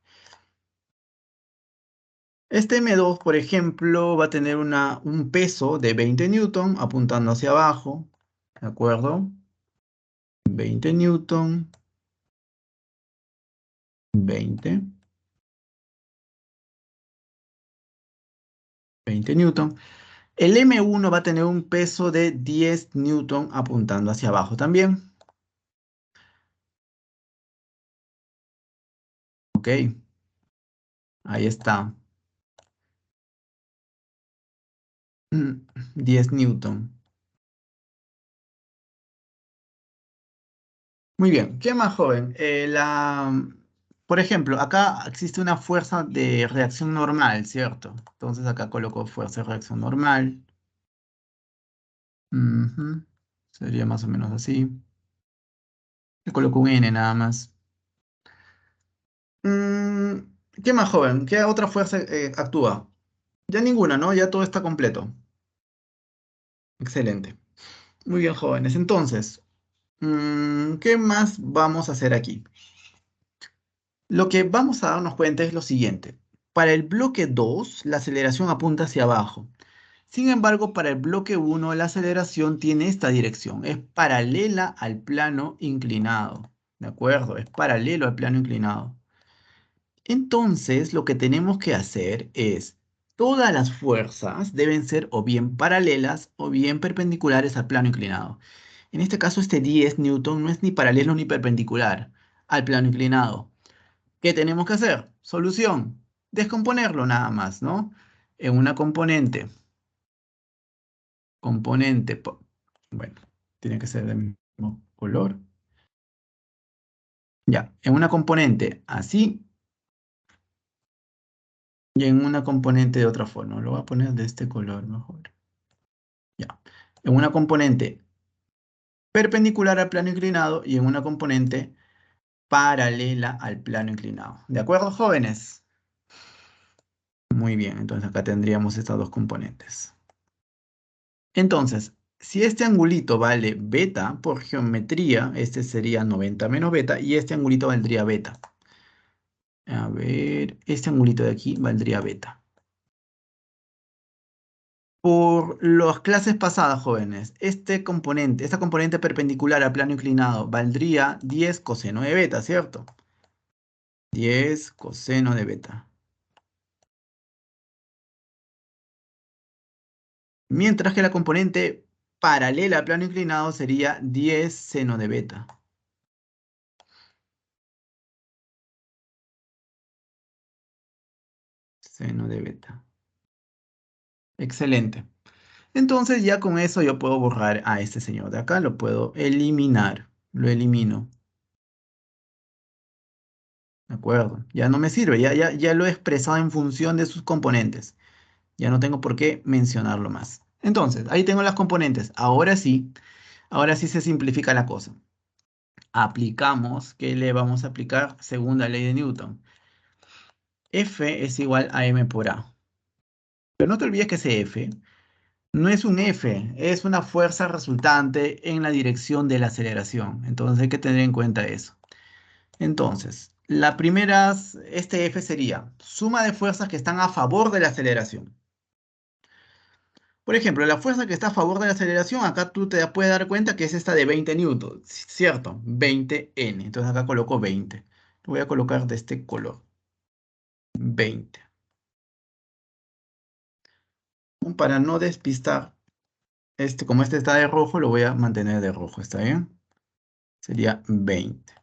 Este M2, por ejemplo, va a tener un peso de 20 newton apuntando hacia abajo. ¿De acuerdo? 20 newton, 20, 20 newton. El M1 va a tener un peso de 10 newton apuntando hacia abajo también. Ok, ahí está. 10 newton. Muy bien, ¿qué más, joven? Por ejemplo, acá existe una fuerza de reacción normal, ¿cierto? Entonces acá coloco fuerza de reacción normal. Ujú, sería más o menos así. Le coloco un N nada más. Mm, ¿Qué más, joven? ¿Qué otra fuerza actúa? Ya ninguna, ¿no? Ya todo está completo. Excelente. Muy bien, jóvenes. Entonces, ¿qué más vamos a hacer aquí? Lo que vamos a darnos cuenta es lo siguiente. Para el bloque 2, la aceleración apunta hacia abajo. Sin embargo, para el bloque 1, la aceleración tiene esta dirección. Es paralela al plano inclinado. ¿De acuerdo? Es paralelo al plano inclinado. Entonces, lo que tenemos que hacer es, todas las fuerzas deben ser o bien paralelas o bien perpendiculares al plano inclinado. En este caso, este 10 newton no es ni paralelo ni perpendicular al plano inclinado. ¿Qué tenemos que hacer? Solución. Descomponerlo nada más, ¿no? En una componente. Bueno, tiene que ser del mismo color. Ya, en una componente así y en una componente de otra forma. Lo voy a poner de este color mejor. Ya. En una componente perpendicular al plano inclinado y en una componente paralela al plano inclinado. ¿De acuerdo, jóvenes? Muy bien, entonces acá tendríamos estas dos componentes. Entonces, Si este angulito vale beta, por geometría, este sería 90 menos beta, y este angulito valdría beta. A ver, este angulito de aquí valdría beta. Por las clases pasadas, jóvenes, esta componente perpendicular al plano inclinado valdría 10 coseno de beta, ¿cierto? 10 coseno de beta. Mientras que la componente paralela al plano inclinado sería 10 seno de beta. Seno de beta. Excelente. Entonces ya con eso yo puedo borrar a este señor de acá, lo puedo eliminar. Lo elimino. ¿De acuerdo? Ya no me sirve, ya lo he expresado en función de sus componentes. Ya no tengo por qué mencionarlo más. Entonces, ahí tengo las componentes. Ahora sí se simplifica la cosa. Aplicamos, ¿qué le vamos a aplicar? Segunda ley de Newton. F es igual a m por a. Pero no te olvides que ese F no es un F, es una fuerza resultante en la dirección de la aceleración. Entonces hay que tener en cuenta eso. Entonces, este F sería suma de fuerzas que están a favor de la aceleración. Por ejemplo, la fuerza que está a favor de la aceleración, acá tú te puedes dar cuenta que es esta de 20 newtons, ¿cierto? 20 N. Entonces acá coloco 20. Lo voy a colocar de este color, 20. Para no despistar, como este está de rojo, lo voy a mantener de rojo, ¿está bien? Sería 20.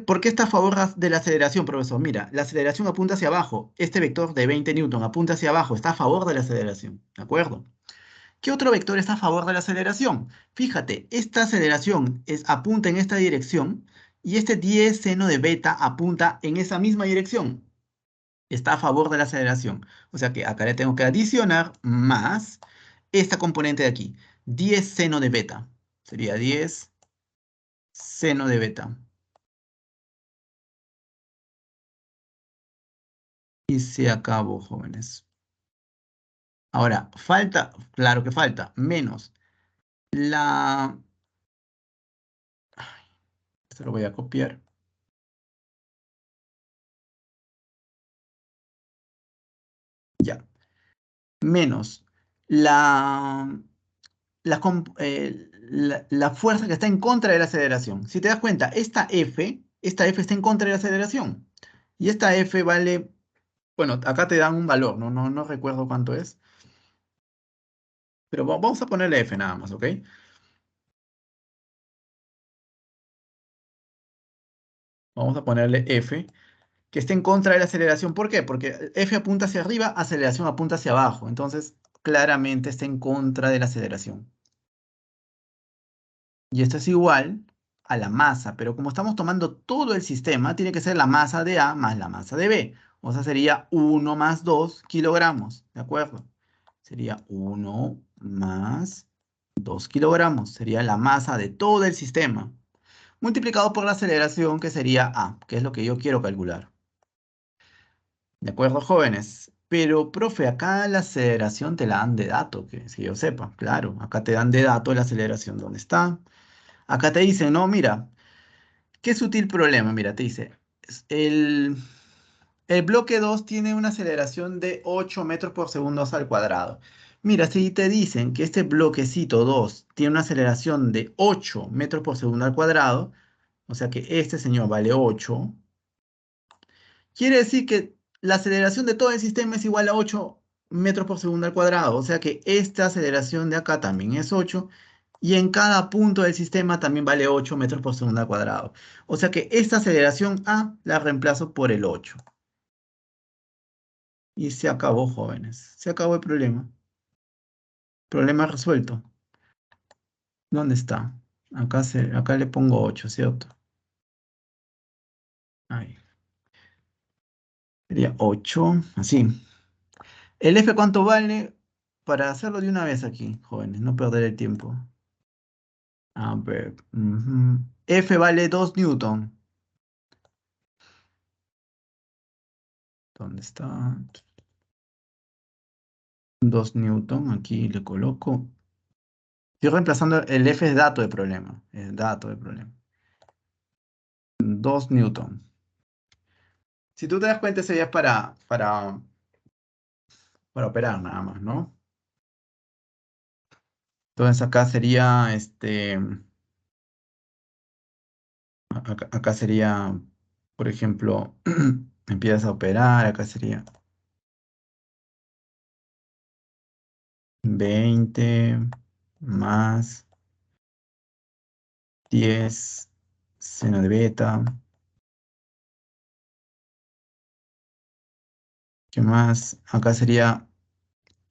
¿Por qué está a favor de la aceleración, profesor? Mira, la aceleración apunta hacia abajo. Este vector de 20 newton apunta hacia abajo, está a favor de la aceleración, ¿de acuerdo? ¿Qué otro vector está a favor de la aceleración? Fíjate, esta aceleración apunta en esta dirección y este 10 seno de beta apunta en esa misma dirección. Está a favor de la aceleración. O sea que acá le tengo que adicionar más esta componente de aquí. 10 seno de beta. Sería 10 seno de beta. Y se acabó, jóvenes. Ahora, falta, claro que falta, menos la... Esto lo voy a copiar. Ya. Menos la, la fuerza que está en contra de la aceleración. Si te das cuenta, esta F está en contra de la aceleración. Y esta F vale, bueno, acá te dan un valor, no recuerdo cuánto es. Pero vamos a ponerle F nada más, ¿ok? Vamos a ponerle F, que esté en contra de la aceleración. ¿Por qué? Porque F apunta hacia arriba, aceleración apunta hacia abajo. Entonces, claramente está en contra de la aceleración. Y esto es igual a la masa, pero como estamos tomando todo el sistema, tiene que ser la masa de A más la masa de B. O sea, sería 1 más 2 kilogramos, ¿de acuerdo? Sería 1 más 2 kilogramos. Sería la masa de todo el sistema. Multiplicado por la aceleración, que sería A, que es lo que yo quiero calcular. ¿De acuerdo, jóvenes? Pero, profe, acá la aceleración te la dan de dato, que si yo sepa, claro, acá te dan de dato la aceleración, ¿dónde está? Acá te dicen, no, mira, qué sutil problema, mira, te dice, es el bloque 2 tiene una aceleración de 8 metros por segundo al cuadrado. Mira, si te dicen que este bloquecito 2 tiene una aceleración de 8 metros por segundo al cuadrado, o sea que este señor vale 8, quiere decir que la aceleración de todo el sistema es igual a 8 metros por segundo al cuadrado, o sea que esta aceleración de acá también es 8 y en cada punto del sistema también vale 8 metros por segundo al cuadrado. O sea que esta aceleración A la reemplazo por el 8. Y se acabó, jóvenes. Se acabó el problema. Problema resuelto. ¿Dónde está? Acá le pongo 8, ¿cierto? Ahí. Sería 8, así. ¿El F cuánto vale? Para hacerlo de una vez aquí, jóvenes, no perder el tiempo. A ver. F vale 2 newton. ¿Dónde está? 2 newton, aquí le coloco. Estoy reemplazando el F es dato de problema. Es dato de problema. 2 newton. Si tú te das cuenta, ese ya es para operar nada más, ¿no? Entonces acá sería, acá sería, por ejemplo, empiezas a operar, acá sería 20 más 10 seno de beta. ¿Qué más? Acá sería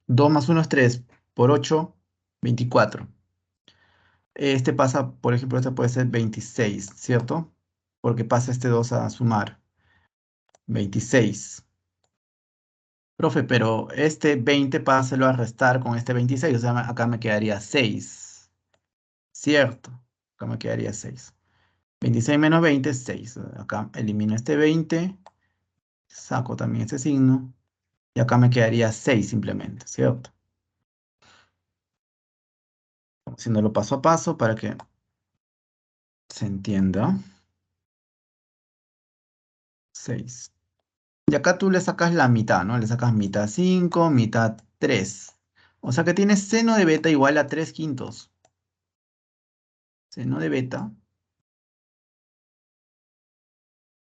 2 más 1 es 3 por 8, 24. Este pasa, por ejemplo, este puede ser 26, ¿cierto? Porque pasa este 2 a sumar. 26. Profe, pero este 20 páselo a restar con este 26, o sea, acá me quedaría 6, ¿cierto? Acá me quedaría 6. 26 menos 20 es 6. Acá elimino este 20, saco también este signo, y acá me quedaría 6 simplemente, ¿cierto? Haciéndolo paso a paso para que se entienda. 6. Y acá tú le sacas la mitad, ¿no? Le sacas mitad 5, mitad 3. O sea que tienes seno de beta igual a 3 quintos. Seno de beta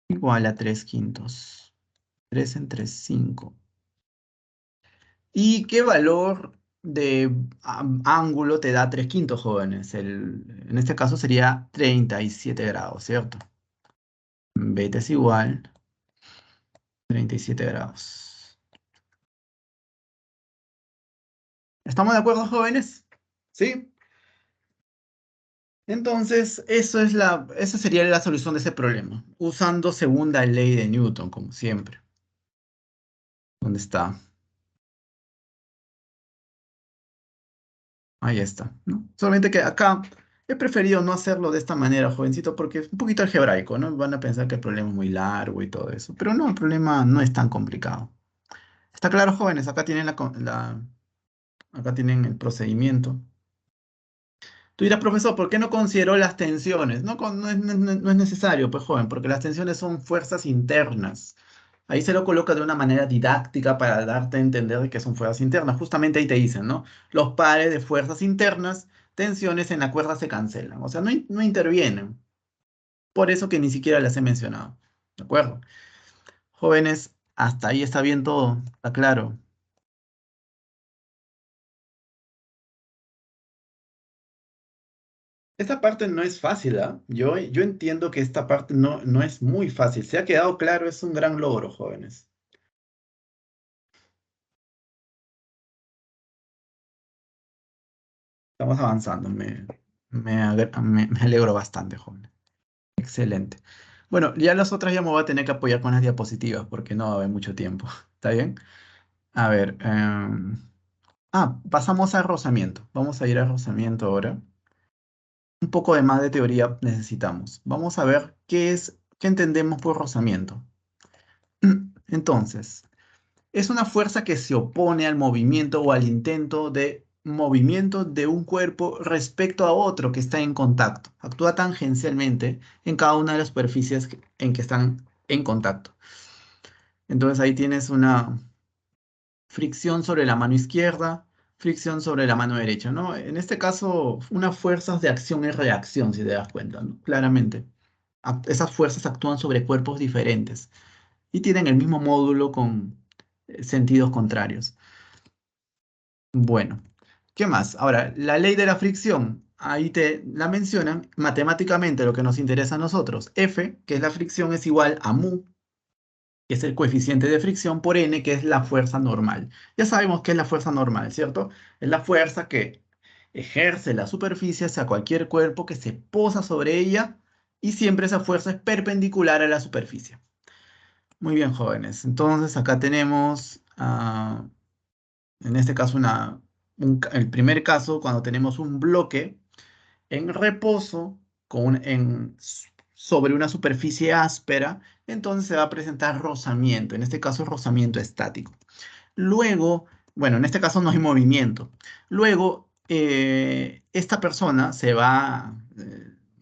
igual a 3 quintos. 3 entre 5. ¿Y qué valor de ángulo te da 3 quintos, jóvenes? En este caso sería 37 grados, ¿cierto? Beta es igual a 37 grados. ¿Estamos de acuerdo, jóvenes? ¿Sí? Entonces, esa sería la solución de ese problema, usando segunda ley de Newton, como siempre. ¿Dónde está? Ahí está, ¿no? Solamente que acá he preferido no hacerlo de esta manera, jovencito, porque es un poquito algebraico, ¿no? Van a pensar que el problema es muy largo y todo eso. Pero no, el problema no es tan complicado. ¿Está claro, jóvenes? Acá tienen acá tienen el procedimiento. Tú dirás, profesor, ¿por qué no consideró las tensiones? No, no es necesario, pues, joven, porque las tensiones son fuerzas internas. Ahí se lo coloca de una manera didáctica para darte a entender de que son fuerzas internas. Justamente ahí te dicen, ¿no? Los pares de fuerzas internas, tensiones en la cuerda se cancelan. O sea, no intervienen. Por eso que ni siquiera las he mencionado. ¿De acuerdo? Jóvenes, hasta ahí está bien todo. ¿Está claro? Esta parte no es fácil, ¿ah? Yo entiendo que esta parte no es muy fácil. Se ha quedado claro, es un gran logro, jóvenes. Estamos avanzando. Me alegro bastante, jóvenes. Excelente. Bueno, ya las otras ya me voy a tener que apoyar con las diapositivas porque no va a haber mucho tiempo. ¿Está bien? A ver. Pasamos a rozamiento. Vamos a ir a rozamiento ahora. Un poco de más de teoría necesitamos. Vamos a ver qué entendemos por rozamiento. Entonces, es una fuerza que se opone al movimiento o al intento de movimiento de un cuerpo respecto a otro que está en contacto. Actúa tangencialmente en cada una de las superficies en que están en contacto. Entonces ahí tienes una fricción sobre la mano izquierda, fricción sobre la mano derecha, ¿no? En este caso, unas fuerzas de acción y reacción, si te das cuenta, ¿no? Claramente. Esas fuerzas actúan sobre cuerpos diferentes y tienen el mismo módulo con sentidos contrarios. Bueno, ¿qué más? Ahora, la ley de la fricción, ahí te la mencionan matemáticamente lo que nos interesa a nosotros. F, que es la fricción, es igual a mu, que es el coeficiente de fricción, por n, que es la fuerza normal. Ya sabemos qué es la fuerza normal, ¿cierto? Es la fuerza que ejerce la superficie hacia cualquier cuerpo que se posa sobre ella y siempre esa fuerza es perpendicular a la superficie. Muy bien, jóvenes. Entonces acá tenemos, en este caso, el primer caso, cuando tenemos un bloque en reposo sobre una superficie áspera, entonces se va a presentar rozamiento, en este caso rozamiento estático. Luego bueno, en este caso no hay movimiento. Luego, esta persona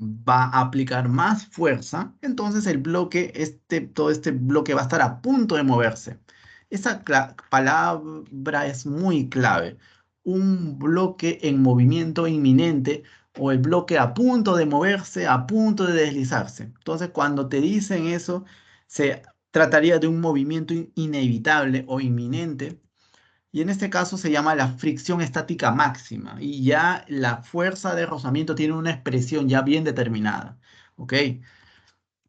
va a aplicar más fuerza, entonces el bloque, todo este bloque va a estar a punto de moverse. Esa palabra es muy clave. Un bloque en movimiento inminente o el bloque a punto de moverse, a punto de deslizarse. Entonces, cuando te dicen eso, se trataría de un movimiento inevitable o inminente, y en este caso se llama la fricción estática máxima y ya la fuerza de rozamiento tiene una expresión ya bien determinada. ¿Ok?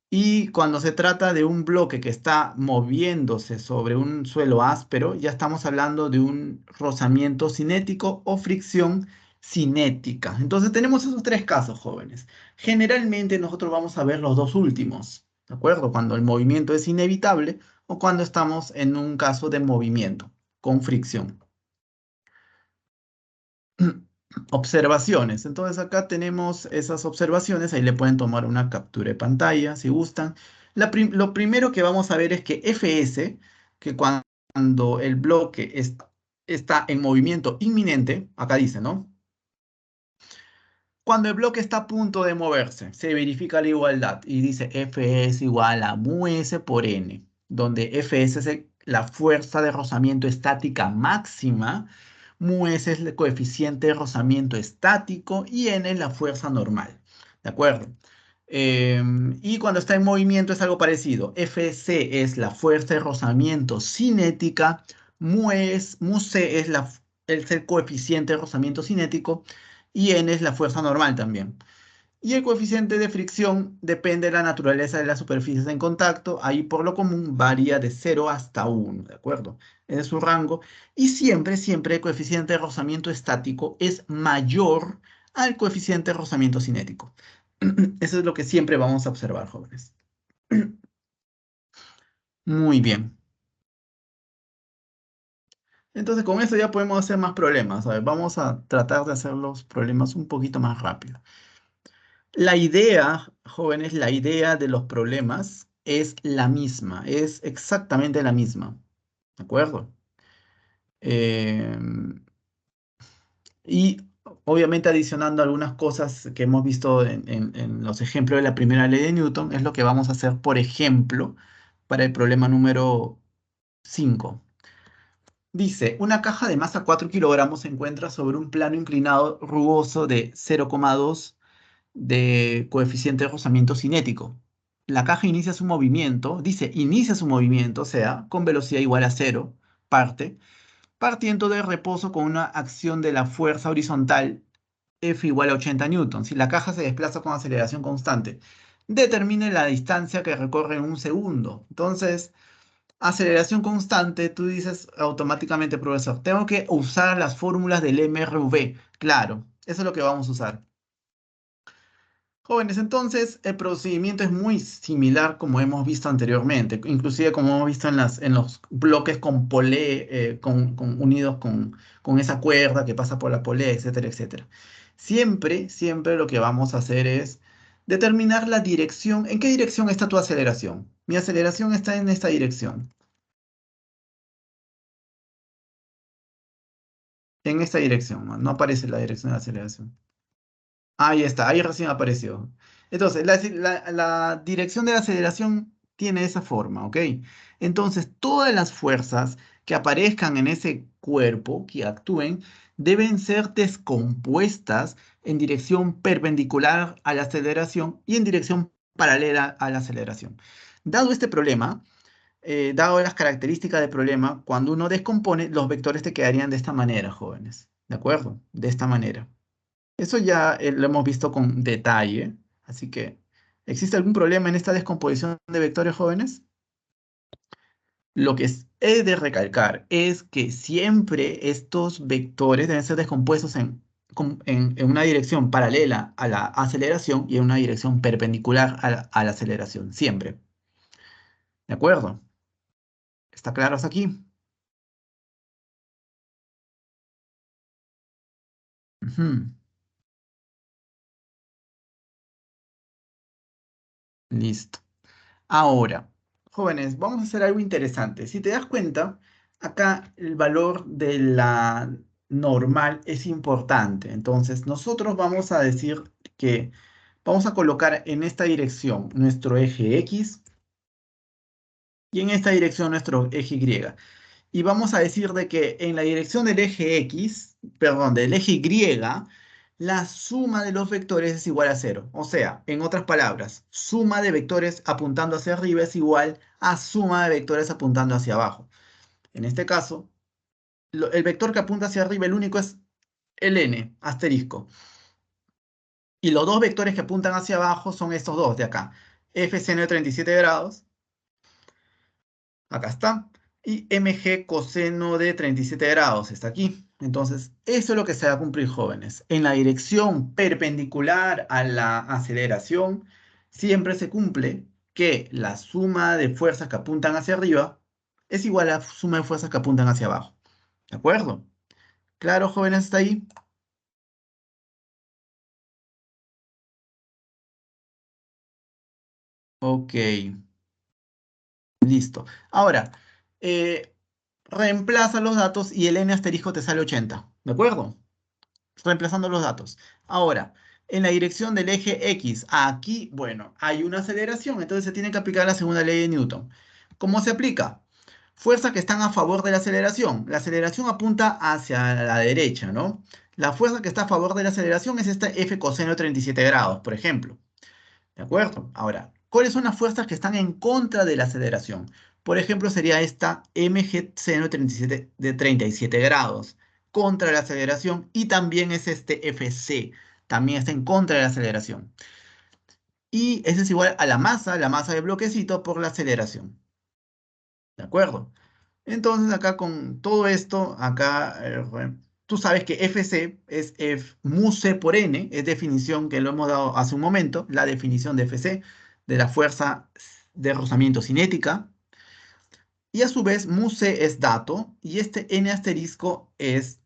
Y cuando se trata de un bloque que está moviéndose sobre un suelo áspero, ya estamos hablando de un rozamiento cinético o fricción cinética. Entonces tenemos esos tres casos, jóvenes. Generalmente nosotros vamos a ver los dos últimos, ¿de acuerdo? Cuando el movimiento es inevitable o cuando estamos en un caso de movimiento con fricción. Observaciones. Entonces acá tenemos esas observaciones, ahí le pueden tomar una captura de pantalla si gustan. Lo primero que vamos a ver es que Fs, que cuando el bloque está en movimiento inminente, acá dice, ¿no? Cuando el bloque está a punto de moverse, se verifica la igualdad y dice Fs igual a mu s por n, donde Fs es la fuerza de rozamiento estática máxima, mu s es el coeficiente de rozamiento estático y n es la fuerza normal. ¿De acuerdo? Y cuando está en movimiento es algo parecido. Fc es la fuerza de rozamiento cinética, mu c es el coeficiente de rozamiento cinético y n es la fuerza normal también. Y el coeficiente de fricción depende de la naturaleza de las superficies en contacto. Ahí por lo común varía de 0 hasta 1, ¿de acuerdo? Ese es su rango. Y siempre, siempre el coeficiente de rozamiento estático es mayor al coeficiente de rozamiento cinético. Eso es lo que siempre vamos a observar, jóvenes. Muy bien. Entonces con eso ya podemos hacer más problemas. A ver, vamos a tratar de hacer los problemas un poquito más rápido. La idea, jóvenes, la idea de los problemas es la misma, es exactamente la misma, ¿de acuerdo? Eh, y obviamente adicionando algunas cosas que hemos visto en los ejemplos de la primera ley de Newton, es lo que vamos a hacer, por ejemplo, para el problema número 5. Dice, una caja de masa 4 kilogramos se encuentra sobre un plano inclinado rugoso de 0,2 de coeficiente de rozamiento cinético. La caja inicia su movimiento, dice inicia su movimiento, o sea, con velocidad igual a 0, partiendo de reposo con una acción de la fuerza horizontal F igual a 80 newtons. Si la caja se desplaza con aceleración constante, determine la distancia que recorre en un segundo. Entonces, aceleración constante, tú dices automáticamente, profesor, tengo que usar las fórmulas del MRV. Claro, eso es lo que vamos a usar. Jóvenes, entonces el procedimiento es muy similar como hemos visto anteriormente, inclusive como hemos visto en los bloques con polea, unidos con esa cuerda que pasa por la polea, etcétera, etcétera. Siempre, siempre lo que vamos a hacer es determinar la dirección. ¿En qué dirección está tu aceleración? Mi aceleración está en esta dirección. En esta dirección, no aparece la dirección de la aceleración. Ahí está, ahí recién apareció. Entonces, la dirección de la aceleración tiene esa forma, ¿ok? Entonces, todas las fuerzas que aparezcan en ese cuerpo, que actúen, deben ser descompuestas en dirección perpendicular a la aceleración y en dirección paralela a la aceleración. Dado este problema, dado las características del problema, cuando uno descompone, los vectores te quedarían de esta manera, jóvenes. ¿De acuerdo? De esta manera. Eso ya lo hemos visto con detalle, así que, ¿existe algún problema en esta descomposición de vectores jóvenes? Lo que he de recalcar es que siempre estos vectores deben ser descompuestos en una dirección paralela a la aceleración y en una dirección perpendicular a la aceleración, siempre. ¿De acuerdo? ¿Está claro hasta aquí? Ujú. Listo. Ahora, jóvenes, vamos a hacer algo interesante. Si te das cuenta, acá el valor de la normal es importante. Entonces, nosotros vamos a decir que vamos a colocar en esta dirección nuestro eje X y en esta dirección nuestro eje Y. Y vamos a decir de que en la dirección del eje X, perdón, del eje Y, la suma de los vectores es igual a cero. O sea, en otras palabras, suma de vectores apuntando hacia arriba es igual a suma de vectores apuntando hacia abajo. En este caso, el vector que apunta hacia arriba, el único es el n, asterisco. Y los dos vectores que apuntan hacia abajo son estos dos de acá. F seno de 37 grados, acá está. Y mg coseno de 37 grados está aquí. Entonces, eso es lo que se va a cumplir, jóvenes. En la dirección perpendicular a la aceleración, siempre se cumple que la suma de fuerzas que apuntan hacia arriba es igual a la suma de fuerzas que apuntan hacia abajo. ¿De acuerdo? ¿Claro, jóvenes, hasta ahí? Ok, listo. Ahora, eh, reemplaza los datos y el n asterisco te sale 80. ¿De acuerdo? Reemplazando los datos. Ahora, en la dirección del eje X, aquí, bueno, hay una aceleración, entonces se tiene que aplicar la segunda ley de Newton. ¿Cómo se aplica? Fuerzas que están a favor de la aceleración. La aceleración apunta hacia la derecha, ¿no? La fuerza que está a favor de la aceleración es esta F coseno de 37 grados, por ejemplo. ¿De acuerdo? Ahora, ¿cuáles son las fuerzas que están en contra de la aceleración? Por ejemplo, sería esta mg seno de 37 grados contra la aceleración y también es este Fc, también está en contra de la aceleración. Y eso es igual a la masa del bloquecito por la aceleración. ¿De acuerdo? Entonces acá con todo esto, acá tú sabes que Fc es mu c por n, es definición que lo hemos dado hace un momento, la definición de Fc, de la fuerza de rozamiento cinética. Y a su vez mu c es dato y este n asterisco es,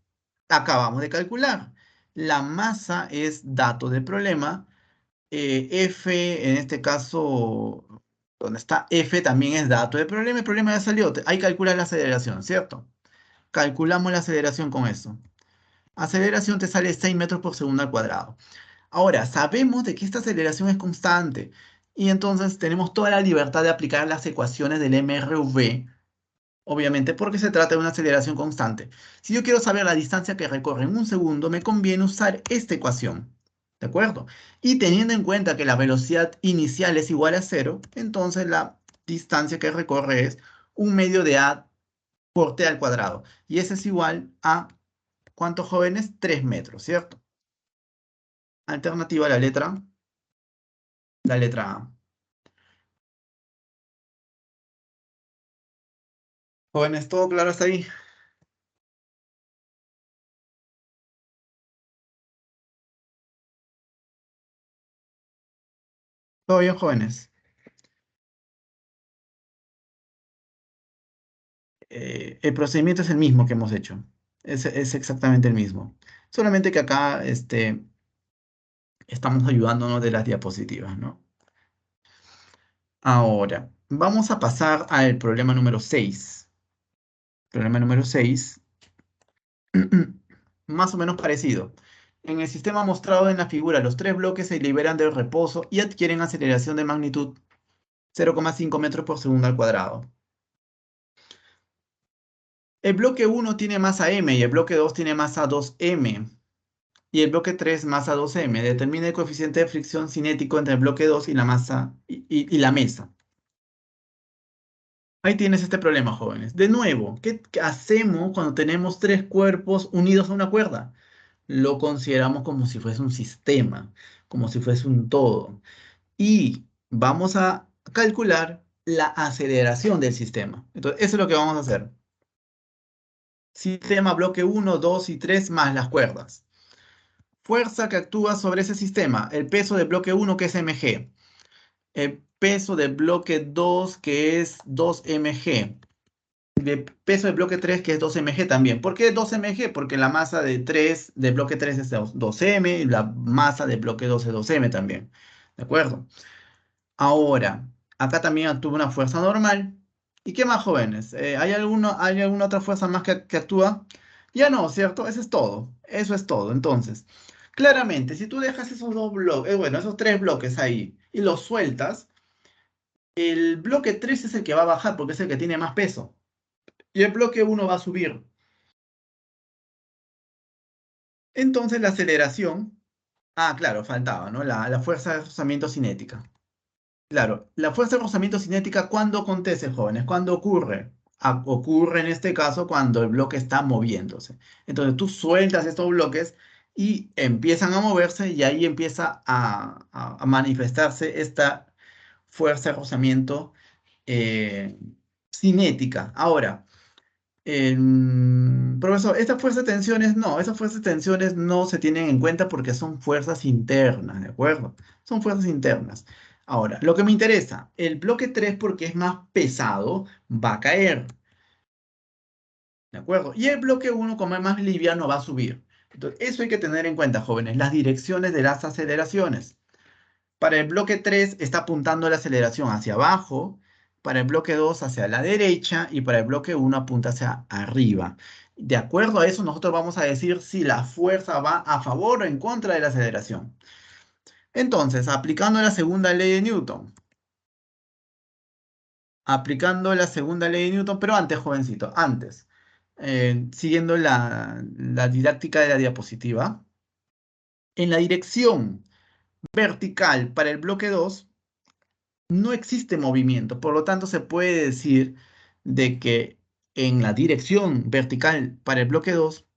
acabamos de calcular. La masa es dato del problema. F, en este caso, donde está F también es dato del problema. El problema ya salió. Ahí calculas la aceleración, ¿cierto? Calculamos la aceleración con eso. Aceleración te sale 6 metros por segundo al cuadrado. Ahora, sabemos de que esta aceleración es constante y entonces tenemos toda la libertad de aplicar las ecuaciones del MRV, obviamente porque se trata de una aceleración constante. Si yo quiero saber la distancia que recorre en un segundo, me conviene usar esta ecuación. ¿De acuerdo? Y teniendo en cuenta que la velocidad inicial es igual a cero, entonces la distancia que recorre es un medio de a por t al cuadrado. Y ese es igual a, ¿cuántos, jóvenes? 3 metros, ¿cierto? Alternativa a la letra A. Jóvenes, ¿todo claro hasta ahí? ¿Todo bien, jóvenes? El procedimiento es el mismo que hemos hecho. Es exactamente el mismo. Solamente que acá estamos ayudándonos de las diapositivas, ¿no? Ahora, vamos a pasar al problema número 6. Problema número 6, más o menos parecido. En el sistema mostrado en la figura, los tres bloques se liberan del reposo y adquieren aceleración de magnitud 0,5 metros por segundo al cuadrado. El bloque 1 tiene masa m y el bloque 2 tiene masa 2m. Y el bloque 3 masa 2m. Determina el coeficiente de fricción cinético entre el bloque 2 y la masa y la mesa. Ahí tienes este problema, jóvenes. De nuevo, ¿qué hacemos cuando tenemos tres cuerpos unidos a una cuerda? Lo consideramos como si fuese un sistema, como si fuese un todo. Y vamos a calcular la aceleración del sistema. Entonces, eso es lo que vamos a hacer. Sistema bloque 1, 2 y 3 más las cuerdas. Fuerza que actúa sobre ese sistema. El peso del bloque 1 que es mg. El peso del bloque 2 que es 2mg. El peso del bloque 3 que es 2mg también. ¿Por qué 2mg? Porque la masa del bloque 3 es 2m y la masa del bloque 2 es 2m también. ¿De acuerdo? Ahora, acá también actúa una fuerza normal ¿Y qué más, jóvenes? ¿Hay alguna otra fuerza más que actúa? Ya no, ¿cierto? Eso es todo. Eso es todo. Entonces, claramente, si tú dejas esos dos bloques, bueno, esos tres bloques ahí y los sueltas, el bloque 3 es el que va a bajar porque es el que tiene más peso. Y el bloque uno va a subir. Entonces, la aceleración. Ah, claro, faltaba, ¿no? La fuerza de rozamiento cinética. Claro, la fuerza de rozamiento cinética, ¿cuándo acontece, jóvenes? ¿Cuándo ocurre? Ocurre en este caso cuando el bloque está moviéndose. Entonces tú sueltas estos bloques y empiezan a moverse y ahí empieza a manifestarse esta fuerza de rozamiento eh, cinética. Ahora, profesor, estas fuerzas de tensiones no, esas fuerzas de tensiones no se tienen en cuenta porque son fuerzas internas, ¿de acuerdo? Son fuerzas internas. Ahora, lo que me interesa, el bloque 3 porque es más pesado, va a caer, ¿de acuerdo? Y el bloque uno como es más liviano, va a subir. Entonces, eso hay que tener en cuenta, jóvenes, las direcciones de las aceleraciones. Para el bloque 3 está apuntando la aceleración hacia abajo, para el bloque 2 hacia la derecha y para el bloque uno apunta hacia arriba. De acuerdo a eso, nosotros vamos a decir si la fuerza va a favor o en contra de la aceleración. Entonces, aplicando la segunda ley de Newton, aplicando la segunda ley de Newton, pero antes, jovencito, antes, siguiendo la didáctica de la diapositiva, en la dirección vertical para el bloque 2 no existe movimiento, por lo tanto se puede decir de que en la dirección vertical para el bloque 2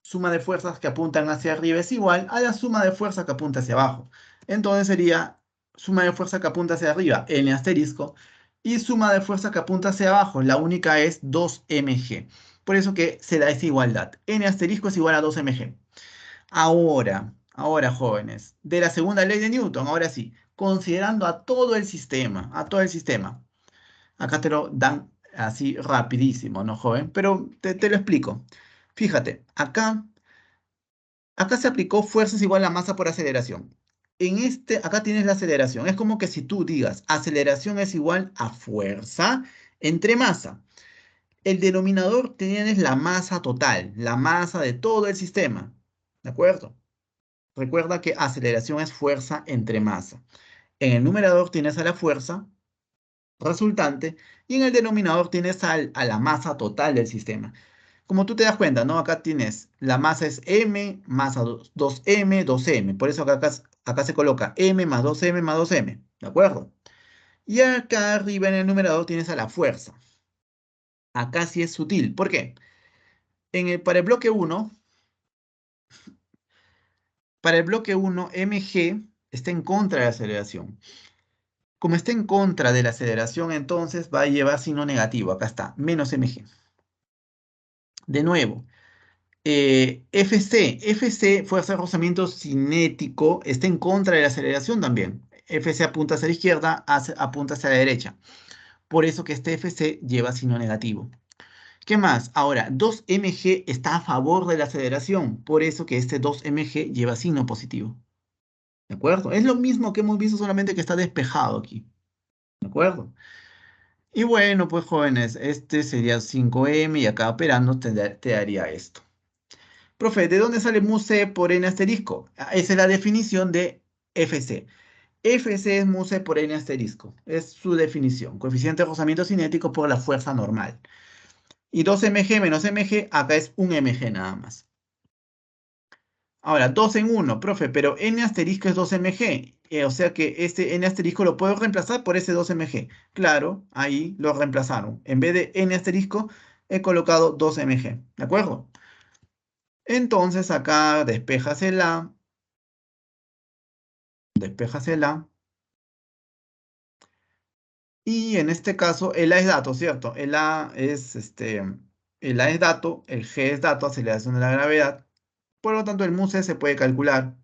suma de fuerzas que apuntan hacia arriba es igual a la suma de fuerza que apunta hacia abajo. Entonces sería suma de fuerza que apunta hacia arriba, n asterisco, y suma de fuerza que apunta hacia abajo, la única es 2mg. Por eso que se da esa igualdad. N asterisco es igual a 2mg. Ahora, jóvenes, de la segunda ley de Newton, ahora sí, considerando a todo el sistema. Acá te lo dan así rapidísimo, ¿no, joven? Pero te lo explico. Fíjate, acá se aplicó fuerzas igual a masa por aceleración. Acá tienes la aceleración. Es como que si tú digas aceleración es igual a fuerza entre masa. El denominador tienes la masa total, la masa de todo el sistema. ¿De acuerdo? Recuerda que aceleración es fuerza entre masa. En el numerador tienes a la fuerza resultante y en el denominador tienes a la masa total del sistema. Como tú te das cuenta, ¿no? Acá tienes la masa es m, masa 2m, 2m. Por eso acá se coloca m más 2m más 2m. ¿De acuerdo? Y acá arriba en el numerador tienes a la fuerza. Acá sí es sutil. ¿Por qué? Para el bloque uno, mg está en contra de la aceleración. Como está en contra de la aceleración, entonces va a llevar signo negativo. Acá está, menos mg. De nuevo, FC, fuerza de rozamiento cinético, está en contra de la aceleración también. FC apunta hacia la izquierda, apunta hacia la derecha. Por eso que este FC lleva signo negativo. ¿Qué más? Ahora, 2mg está a favor de la aceleración. Por eso que este 2mg lleva signo positivo. ¿De acuerdo? Es lo mismo que hemos visto, solamente que está despejado aquí. ¿De acuerdo? Y bueno, pues jóvenes, este sería 5m y acá operando te daría esto. Profe, ¿de dónde sale mu c por n asterisco? Esa es la definición de FC. FC es mu c por n asterisco. Es su definición. Coeficiente de rozamiento cinético por la fuerza normal. Y 2mg menos mg, acá es un mg nada más. Ahora, 2 en 1, profe, pero n asterisco es 2mg. O sea que este n asterisco lo puedo reemplazar por ese 2mg. Claro, ahí lo reemplazaron. En vez de n asterisco, he colocado 2mg. ¿De acuerdo? Entonces acá despéjasela. Y en este caso, el A es dato, ¿cierto? El A es dato, el G es dato, aceleración de la gravedad. Por lo tanto, el MUSE se puede calcular.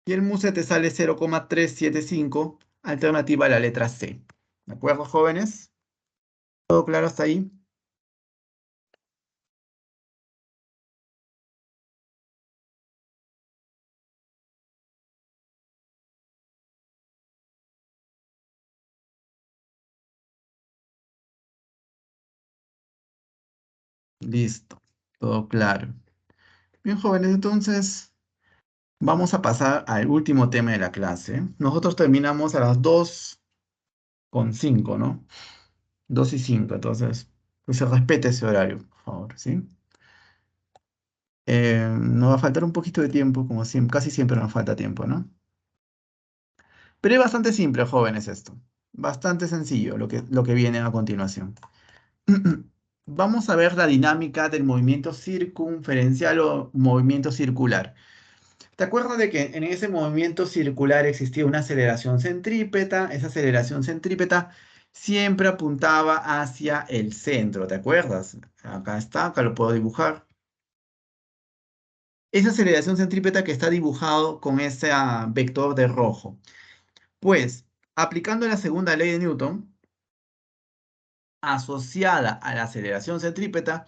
Y el MUSE te sale 0,375, alternativa a la letra C. ¿De acuerdo, jóvenes? ¿Todo claro hasta ahí? Listo. Todo claro. Bien, jóvenes, entonces vamos a pasar al último tema de la clase. Nosotros terminamos a las 2:05, ¿no? 2:05, entonces, pues se respete ese horario, por favor, ¿sí? Nos va a faltar un poquito de tiempo, como siempre, casi siempre nos falta tiempo, ¿no? Pero es bastante simple, jóvenes, esto. Bastante sencillo lo que viene a continuación. Vamos a ver la dinámica del movimiento circunferencial o movimiento circular. ¿Te acuerdas de que en ese movimiento circular existía una aceleración centrípeta? Esa aceleración centrípeta siempre apuntaba hacia el centro, ¿te acuerdas? Acá está, acá lo puedo dibujar. Esa aceleración centrípeta que está dibujado con ese vector de rojo. Pues, aplicando la segunda ley de Newton, asociada a la aceleración centrípeta,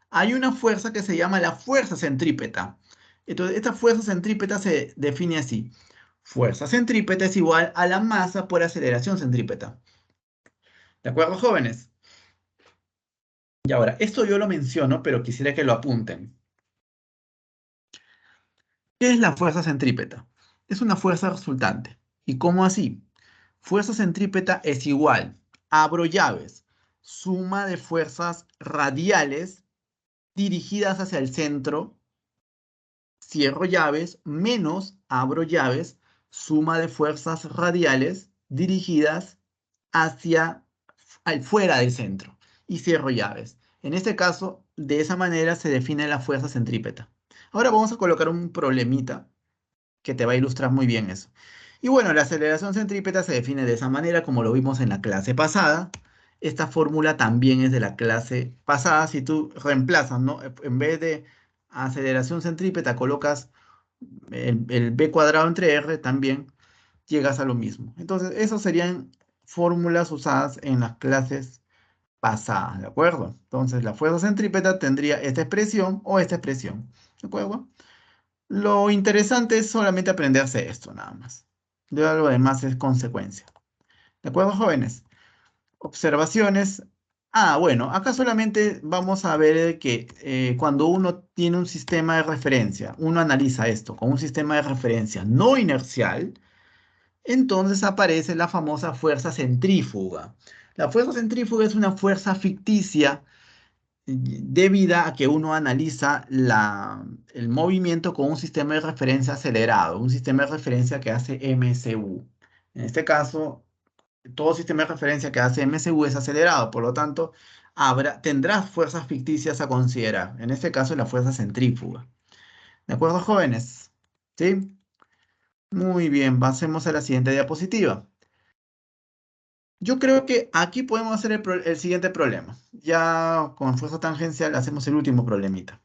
hay una fuerza que se llama la fuerza centrípeta. Entonces, esta fuerza centrípeta se define así. Fuerza centrípeta es igual a la masa por aceleración centrípeta. ¿De acuerdo, jóvenes? Y ahora, esto yo lo menciono, pero quisiera que lo apunten. ¿Qué es la fuerza centrípeta? Es una fuerza resultante. ¿Y cómo así? Fuerza centrípeta es igual, abro llaves, suma de fuerzas radiales dirigidas hacia el centro, cierro llaves, menos, abro llaves, suma de fuerzas radiales dirigidas hacia fuera del centro y cierro llaves. En este caso, de esa manera se define la fuerza centrípeta. Ahora vamos a colocar un problemita que te va a ilustrar muy bien eso. Y bueno, la aceleración centrípeta se define de esa manera, como lo vimos en la clase pasada. Esta fórmula también es de la clase pasada. Si tú reemplazas, ¿no? En vez de aceleración centrípeta, colocas el b cuadrado entre r, también llegas a lo mismo. Entonces, esas serían fórmulas usadas en las clases pasadas, ¿de acuerdo? Entonces, la fuerza centrípeta tendría esta expresión o esta expresión, ¿de acuerdo? Lo interesante es solamente aprenderse esto, nada más. Ya lo demás es consecuencia. ¿De acuerdo, jóvenes? Observaciones. Ah, bueno, acá solamente vamos a ver que cuando uno tiene un sistema de referencia, uno analiza esto con un sistema de referencia no inercial, entonces aparece la famosa fuerza centrífuga. La fuerza centrífuga es una fuerza ficticia debida a que uno analiza el movimiento con un sistema de referencia acelerado, un sistema de referencia que hace MSU. En este caso, todo sistema de referencia que hace MSU es acelerado, por lo tanto, tendrás fuerzas ficticias a considerar. En este caso, la fuerza centrífuga. ¿De acuerdo, jóvenes? ¿Sí? Muy bien, pasemos a la siguiente diapositiva. Yo creo que aquí podemos hacer el siguiente problema. Ya con fuerza tangencial hacemos el último problemita.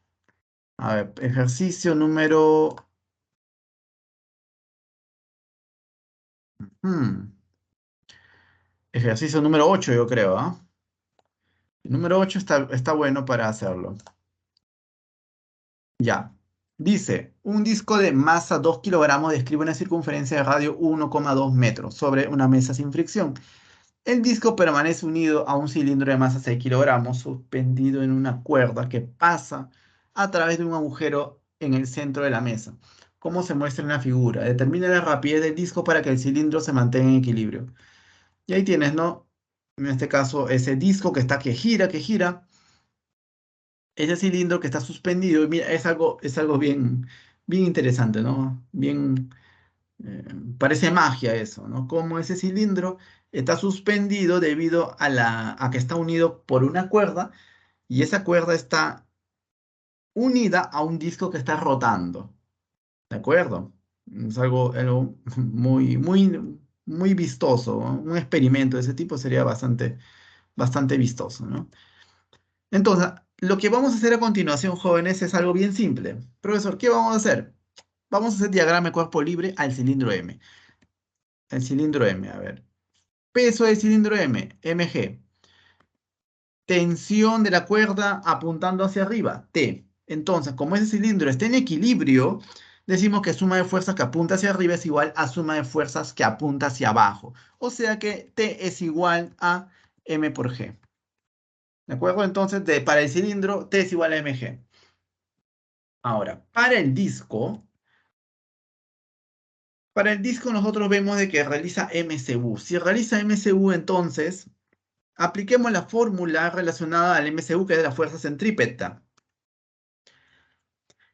A ver, ejercicio número... hmm, ejercicio número 8, yo creo, ¿ah? El número 8 está bueno para hacerlo. Ya. Dice, un disco de masa 2 kilogramos describe una circunferencia de radio 1,2 metros sobre una mesa sin fricción. El disco permanece unido a un cilindro de masa 6 kilogramos suspendido en una cuerda que pasa a través de un agujero en el centro de la mesa, como se muestra en la figura. Determina la rapidez del disco para que el cilindro se mantenga en equilibrio. Y ahí tienes, ¿no? En este caso, ese disco que gira, ese cilindro que está suspendido. Y mira, es algo bien, bien interesante, ¿no? Bien, eh, parece magia eso, ¿no? Como ese cilindro está suspendido debido a que está unido por una cuerda y esa cuerda está unida a un disco que está rotando, ¿de acuerdo? Es algo muy, muy, muy vistoso, ¿no? Un experimento de ese tipo sería bastante, bastante vistoso, ¿no? Entonces, lo que vamos a hacer a continuación, jóvenes, es algo bien simple. Profesor, ¿qué vamos a hacer? Vamos a hacer diagrama de cuerpo libre al cilindro M. El cilindro M, a ver. Peso del cilindro M, mg. Tensión de la cuerda apuntando hacia arriba, T. Entonces, como ese cilindro está en equilibrio, decimos que suma de fuerzas que apunta hacia arriba es igual a suma de fuerzas que apunta hacia abajo. O sea que T es igual a M por G. ¿De acuerdo? Entonces, para el cilindro, T es igual a mg. Ahora, para el disco nosotros vemos de que realiza MCU. Si realiza MCU, entonces, apliquemos la fórmula relacionada al MCU, que es la fuerza centrípeta.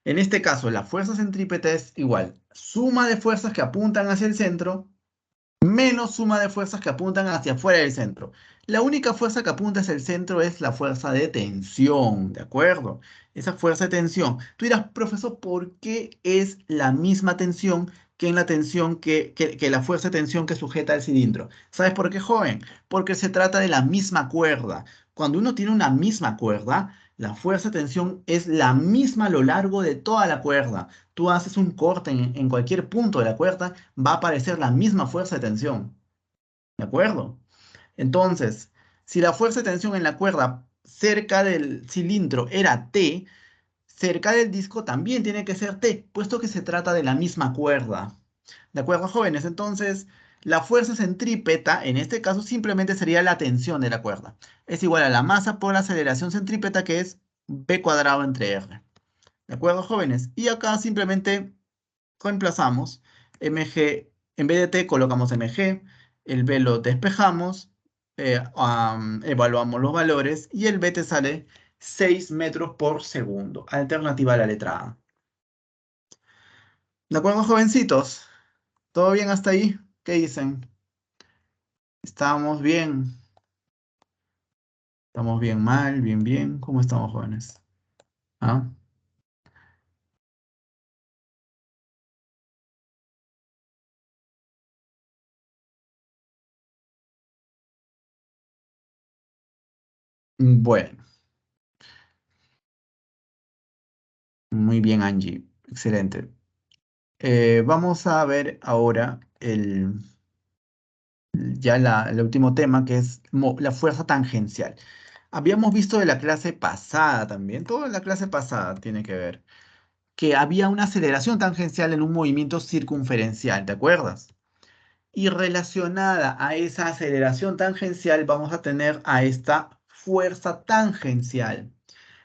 En este caso, la fuerza centrípeta es igual suma de fuerzas que apuntan hacia el centro menos suma de fuerzas que apuntan hacia afuera del centro. La única fuerza que apunta hacia el centro es la fuerza de tensión, ¿de acuerdo? Esa fuerza de tensión. Tú dirás, profesor, ¿por qué es la misma tensión que en la tensión que la fuerza de tensión que sujeta el cilindro? ¿Sabes por qué, joven? Porque se trata de la misma cuerda. Cuando uno tiene una misma cuerda, la fuerza de tensión es la misma a lo largo de toda la cuerda. Tú haces un corte en cualquier punto de la cuerda, va a aparecer la misma fuerza de tensión. ¿De acuerdo? Entonces, si la fuerza de tensión en la cuerda cerca del cilindro era T, cerca del disco también tiene que ser T, puesto que se trata de la misma cuerda. ¿De acuerdo, jóvenes? Entonces, la fuerza centrípeta, en este caso, simplemente sería la tensión de la cuerda. Es igual a la masa por la aceleración centrípeta, que es B cuadrado entre R. ¿De acuerdo, jóvenes? Y acá simplemente reemplazamos mg, en vez de t colocamos mg, el b lo despejamos, evaluamos los valores y el b te sale 6 metros por segundo. Alternativa a la letra A. ¿De acuerdo, jovencitos? ¿Todo bien hasta ahí? ¿Qué dicen? ¿Estamos bien? ¿Estamos bien, mal, bien, bien? ¿Cómo estamos, jóvenes? ¿Ah? Bueno, muy bien, Angie. Excelente. Vamos a ver ahora el último tema, que es la fuerza tangencial. Habíamos visto de la clase pasada también, toda la clase pasada tiene que ver, que había una aceleración tangencial en un movimiento circunferencial, ¿te acuerdas? Y relacionada a esa aceleración tangencial vamos a tener a esta fuerza tangencial.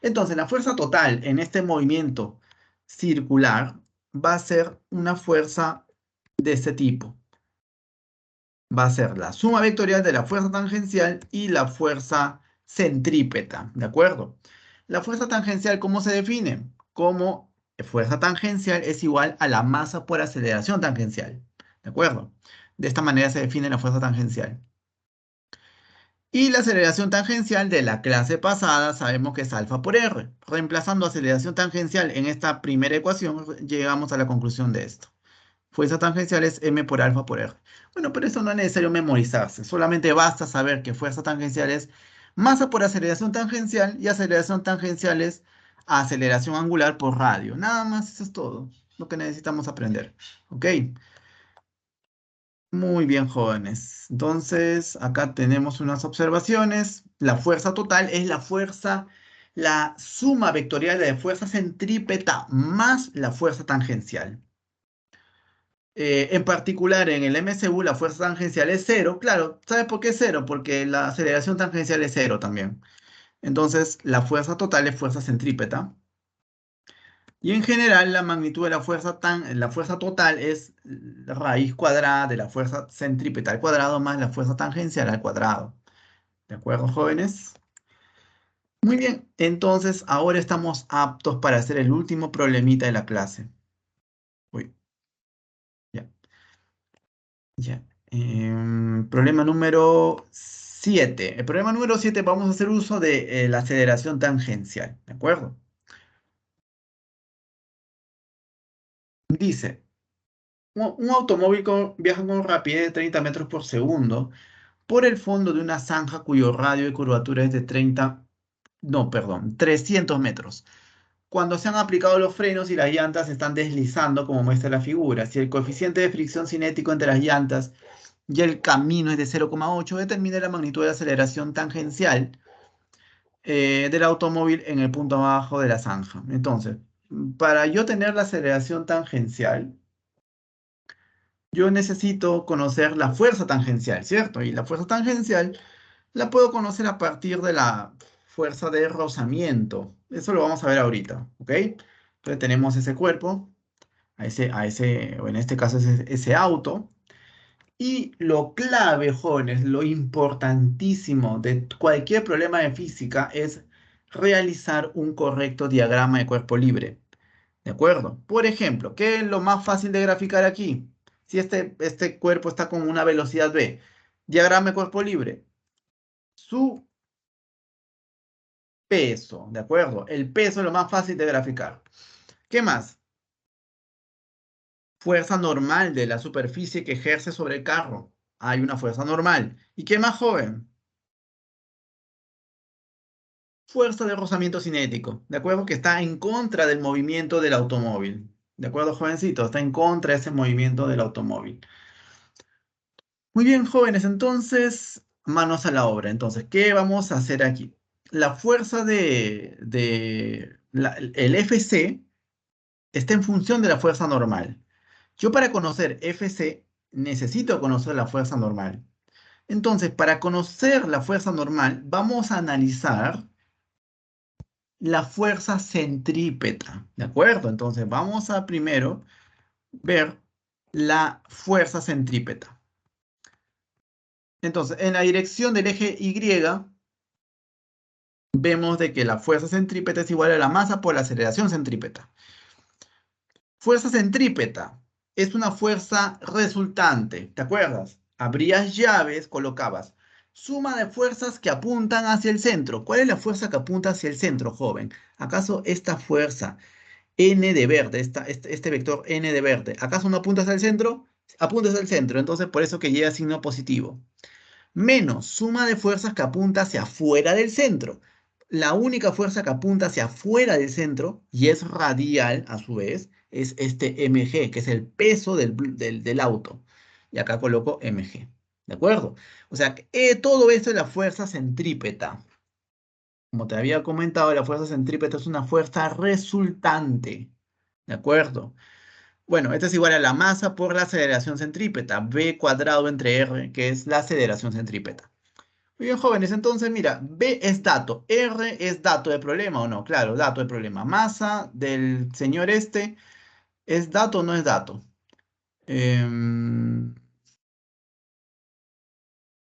Entonces, la fuerza total en este movimiento circular va a ser una fuerza de este tipo. Va a ser la suma vectorial de la fuerza tangencial y la fuerza centrípeta, ¿de acuerdo? La fuerza tangencial, ¿cómo se define? Como fuerza tangencial es igual a la masa por aceleración tangencial, ¿de acuerdo? De esta manera se define la fuerza tangencial. Y la aceleración tangencial de la clase pasada sabemos que es alfa por r. Reemplazando aceleración tangencial en esta primera ecuación, llegamos a la conclusión de esto. Fuerza tangencial es m por alfa por r. Bueno, pero eso no es necesario memorizarse. Solamente basta saber que fuerza tangencial es masa por aceleración tangencial y aceleración tangencial es aceleración angular por radio. Nada más, eso es todo lo que necesitamos aprender. ¿Ok? Muy bien, jóvenes. Entonces, acá tenemos unas observaciones. La fuerza total es la suma vectorial de fuerza centrípeta más la fuerza tangencial. En particular, en el MCU, la fuerza tangencial es cero. Claro, ¿sabes por qué es cero? Porque la aceleración tangencial es cero también. Entonces, la fuerza total es fuerza centrípeta. Y en general, la magnitud de la fuerza total es la raíz cuadrada de la fuerza centrípeta al cuadrado más la fuerza tangencial al cuadrado. ¿De acuerdo, jóvenes? Muy bien, entonces ahora estamos aptos para hacer el último problemita de la clase. Uy, ya. Ya. Problema número 7. El problema número 7 vamos a hacer uso de la aceleración tangencial, ¿de acuerdo? Dice, un automóvil viaja con rapidez de 30 metros por segundo por el fondo de una zanja cuyo radio de curvatura es de 300 metros. Cuando se han aplicado los frenos y las llantas se están deslizando, como muestra la figura, si el coeficiente de fricción cinético entre las llantas y el camino es de 0,8, determina la magnitud de aceleración tangencial del automóvil en el punto abajo de la zanja. Entonces, para yo tener la aceleración tangencial, yo necesito conocer la fuerza tangencial, ¿cierto? Y la fuerza tangencial la puedo conocer a partir de la fuerza de rozamiento. Eso lo vamos a ver ahorita, ¿ok? Entonces tenemos ese cuerpo, o en este caso ese auto. Y lo clave, jóvenes, lo importantísimo de cualquier problema de física es realizar un correcto diagrama de cuerpo libre. ¿De acuerdo? Por ejemplo, ¿qué es lo más fácil de graficar aquí? Si este cuerpo está con una velocidad v, diagrama de cuerpo libre, su peso, ¿de acuerdo? El peso es lo más fácil de graficar. ¿Qué más? Fuerza normal de la superficie que ejerce sobre el carro. Hay una fuerza normal. ¿Y qué más, joven? Fuerza de rozamiento cinético, ¿de acuerdo? Que está en contra del movimiento del automóvil. ¿De acuerdo, jovencito? Está en contra de ese movimiento del automóvil. Muy bien, jóvenes, entonces, manos a la obra. Entonces, ¿qué vamos a hacer aquí? La fuerza el FC está en función de la fuerza normal. Yo para conocer FC necesito conocer la fuerza normal. Entonces, para conocer la fuerza normal, vamos a analizar la fuerza centrípeta, ¿de acuerdo? Entonces vamos a primero ver la fuerza centrípeta. Entonces, en la dirección del eje Y, vemos de que la fuerza centrípeta es igual a la masa por la aceleración centrípeta. Fuerza centrípeta es una fuerza resultante, ¿te acuerdas? Abrías llaves, colocabas suma de fuerzas que apuntan hacia el centro. ¿Cuál es la fuerza que apunta hacia el centro, joven? ¿Acaso esta fuerza n de verde, este vector n de verde, ¿acaso no apunta hacia el centro? Apunta hacia el centro, entonces por eso que lleva signo positivo. Menos suma de fuerzas que apunta hacia afuera del centro. La única fuerza que apunta hacia afuera del centro, y es radial a su vez, es este mg, que es el peso del auto. Y acá coloco mg. ¿De acuerdo? O sea, todo esto es la fuerza centrípeta. Como te había comentado, la fuerza centrípeta es una fuerza resultante. ¿De acuerdo? Bueno, esto es igual a la masa por la aceleración centrípeta, v cuadrado entre r, que es la aceleración centrípeta. Muy bien, jóvenes, entonces mira, v es dato, r es dato de problema o no, claro, dato de problema. Masa del señor este, ¿es dato o no es dato? Em,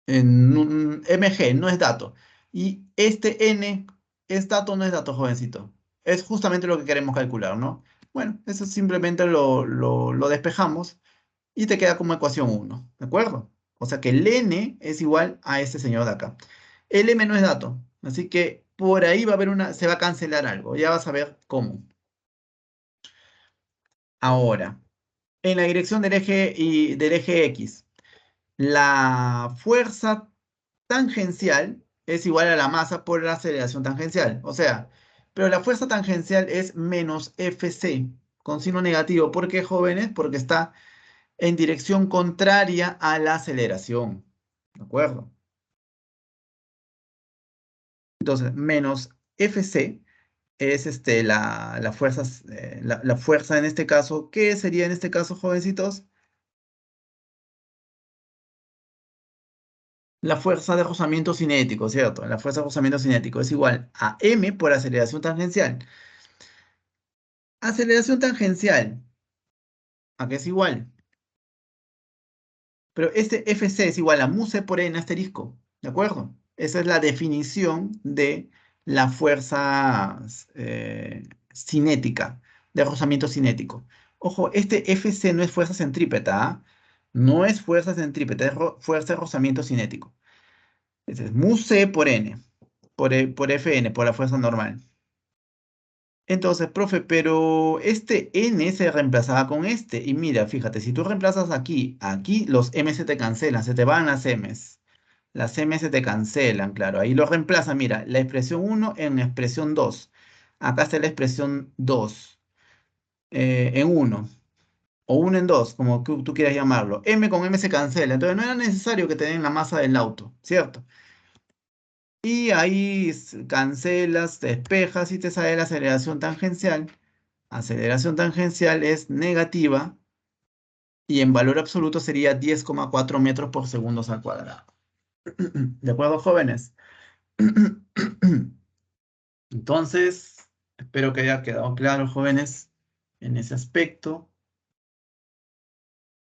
mg no es dato. Y este n, ¿es dato o no es dato, jovencito? Es justamente lo que queremos calcular, ¿no? Bueno, eso simplemente lo despejamos y te queda como ecuación 1, ¿de acuerdo? O sea que el n es igual a este señor de acá. El m no es dato, así que por ahí va a haber se va a cancelar algo, ya vas a ver cómo. Ahora, en la dirección del eje X, la fuerza tangencial es igual a la masa por la aceleración tangencial, o sea, pero la fuerza tangencial es menos Fc, con signo negativo. ¿Por qué, jóvenes? Porque está en dirección contraria a la aceleración. ¿De acuerdo? Entonces, menos Fc es la fuerza en este caso. ¿Qué sería en este caso, jovencitos? La fuerza de rozamiento cinético, ¿cierto? La fuerza de rozamiento cinético es igual a m por aceleración tangencial. Aceleración tangencial, ¿a qué es igual? Pero este Fc es igual a mu c por n asterisco, ¿de acuerdo? Esa es la definición de la fuerza cinética, de rozamiento cinético. Ojo, este Fc no es fuerza centrípeta, ¿ah? No es fuerza centrípeta, es fuerza de rozamiento cinético. Ese es mu c por n, por Fn, por la fuerza normal. Entonces, profe, pero este n se reemplazaba con este. Y mira, fíjate, si tú reemplazas aquí los m se te cancelan, se te van las m's. Las m se te cancelan, claro. Ahí lo reemplaza, mira, la expresión 1 en la expresión 2. Acá está la expresión 2 en 1. O 1 en 2, como tú quieras llamarlo. M con m se cancela. Entonces no era necesario que te den la masa del auto, ¿cierto? Y ahí cancelas, te despejas y te sale la aceleración tangencial. Aceleración tangencial es negativa y en valor absoluto sería 10,4 metros por segundo al cuadrado. ¿De acuerdo, jóvenes? Entonces, espero que haya quedado claro, jóvenes, en ese aspecto.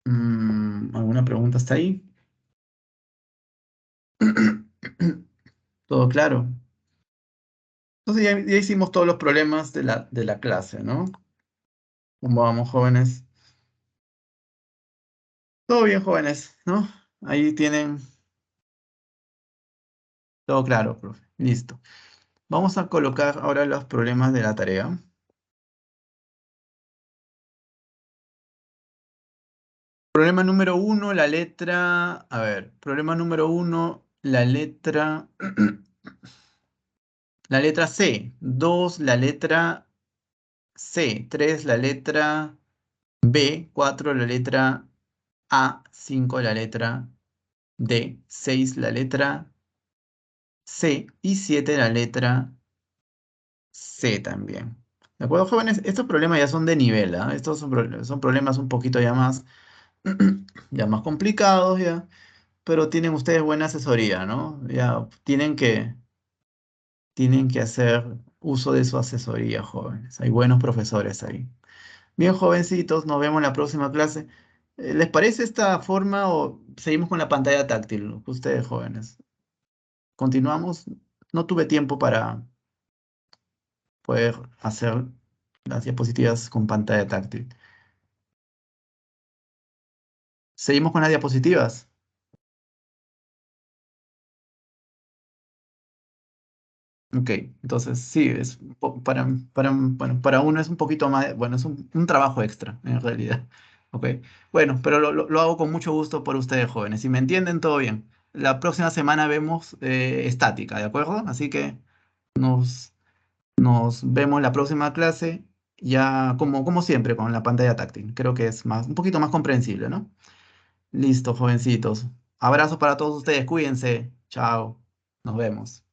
¿Alguna pregunta hasta ahí? ¿Todo claro? Entonces ya hicimos todos los problemas de la clase, ¿no? ¿Cómo vamos, jóvenes? Todo bien, jóvenes, ¿no? Ahí tienen todo claro, profe. Listo. Vamos a colocar ahora los problemas de la tarea. Problema número uno, la letra. A ver, problema número uno, la letra. La letra C. 2, la letra C. 3, la letra B. 4, la letra A. 5, la letra D. 6, la letra C. Y 7, la letra C también. ¿De acuerdo, jóvenes? Estos problemas ya son de nivel, ¿ah? Estos son problemas un poquito ya más, ya más complicados, ya. Pero tienen ustedes buena asesoría, ¿no? Ya tienen que hacer uso de su asesoría, jóvenes. Hay buenos profesores ahí. Bien, jovencitos, nos vemos en la próxima clase. ¿Les parece esta forma o seguimos con la pantalla táctil? Ustedes, jóvenes. Continuamos. No tuve tiempo para poder hacer las diapositivas con pantalla táctil. Seguimos con las diapositivas. Ok, entonces sí, bueno, para uno es un poquito más, bueno, es un trabajo extra en realidad. Ok, bueno, pero lo hago con mucho gusto por ustedes jóvenes. Si me entienden, todo bien. La próxima semana vemos estática, ¿de acuerdo? Así que nos, nos vemos la próxima clase, ya como siempre, con la pantalla táctil. Creo que es un poquito más comprensible, ¿no? Listo, jovencitos. Abrazos para todos ustedes, cuídense. Chao, nos vemos.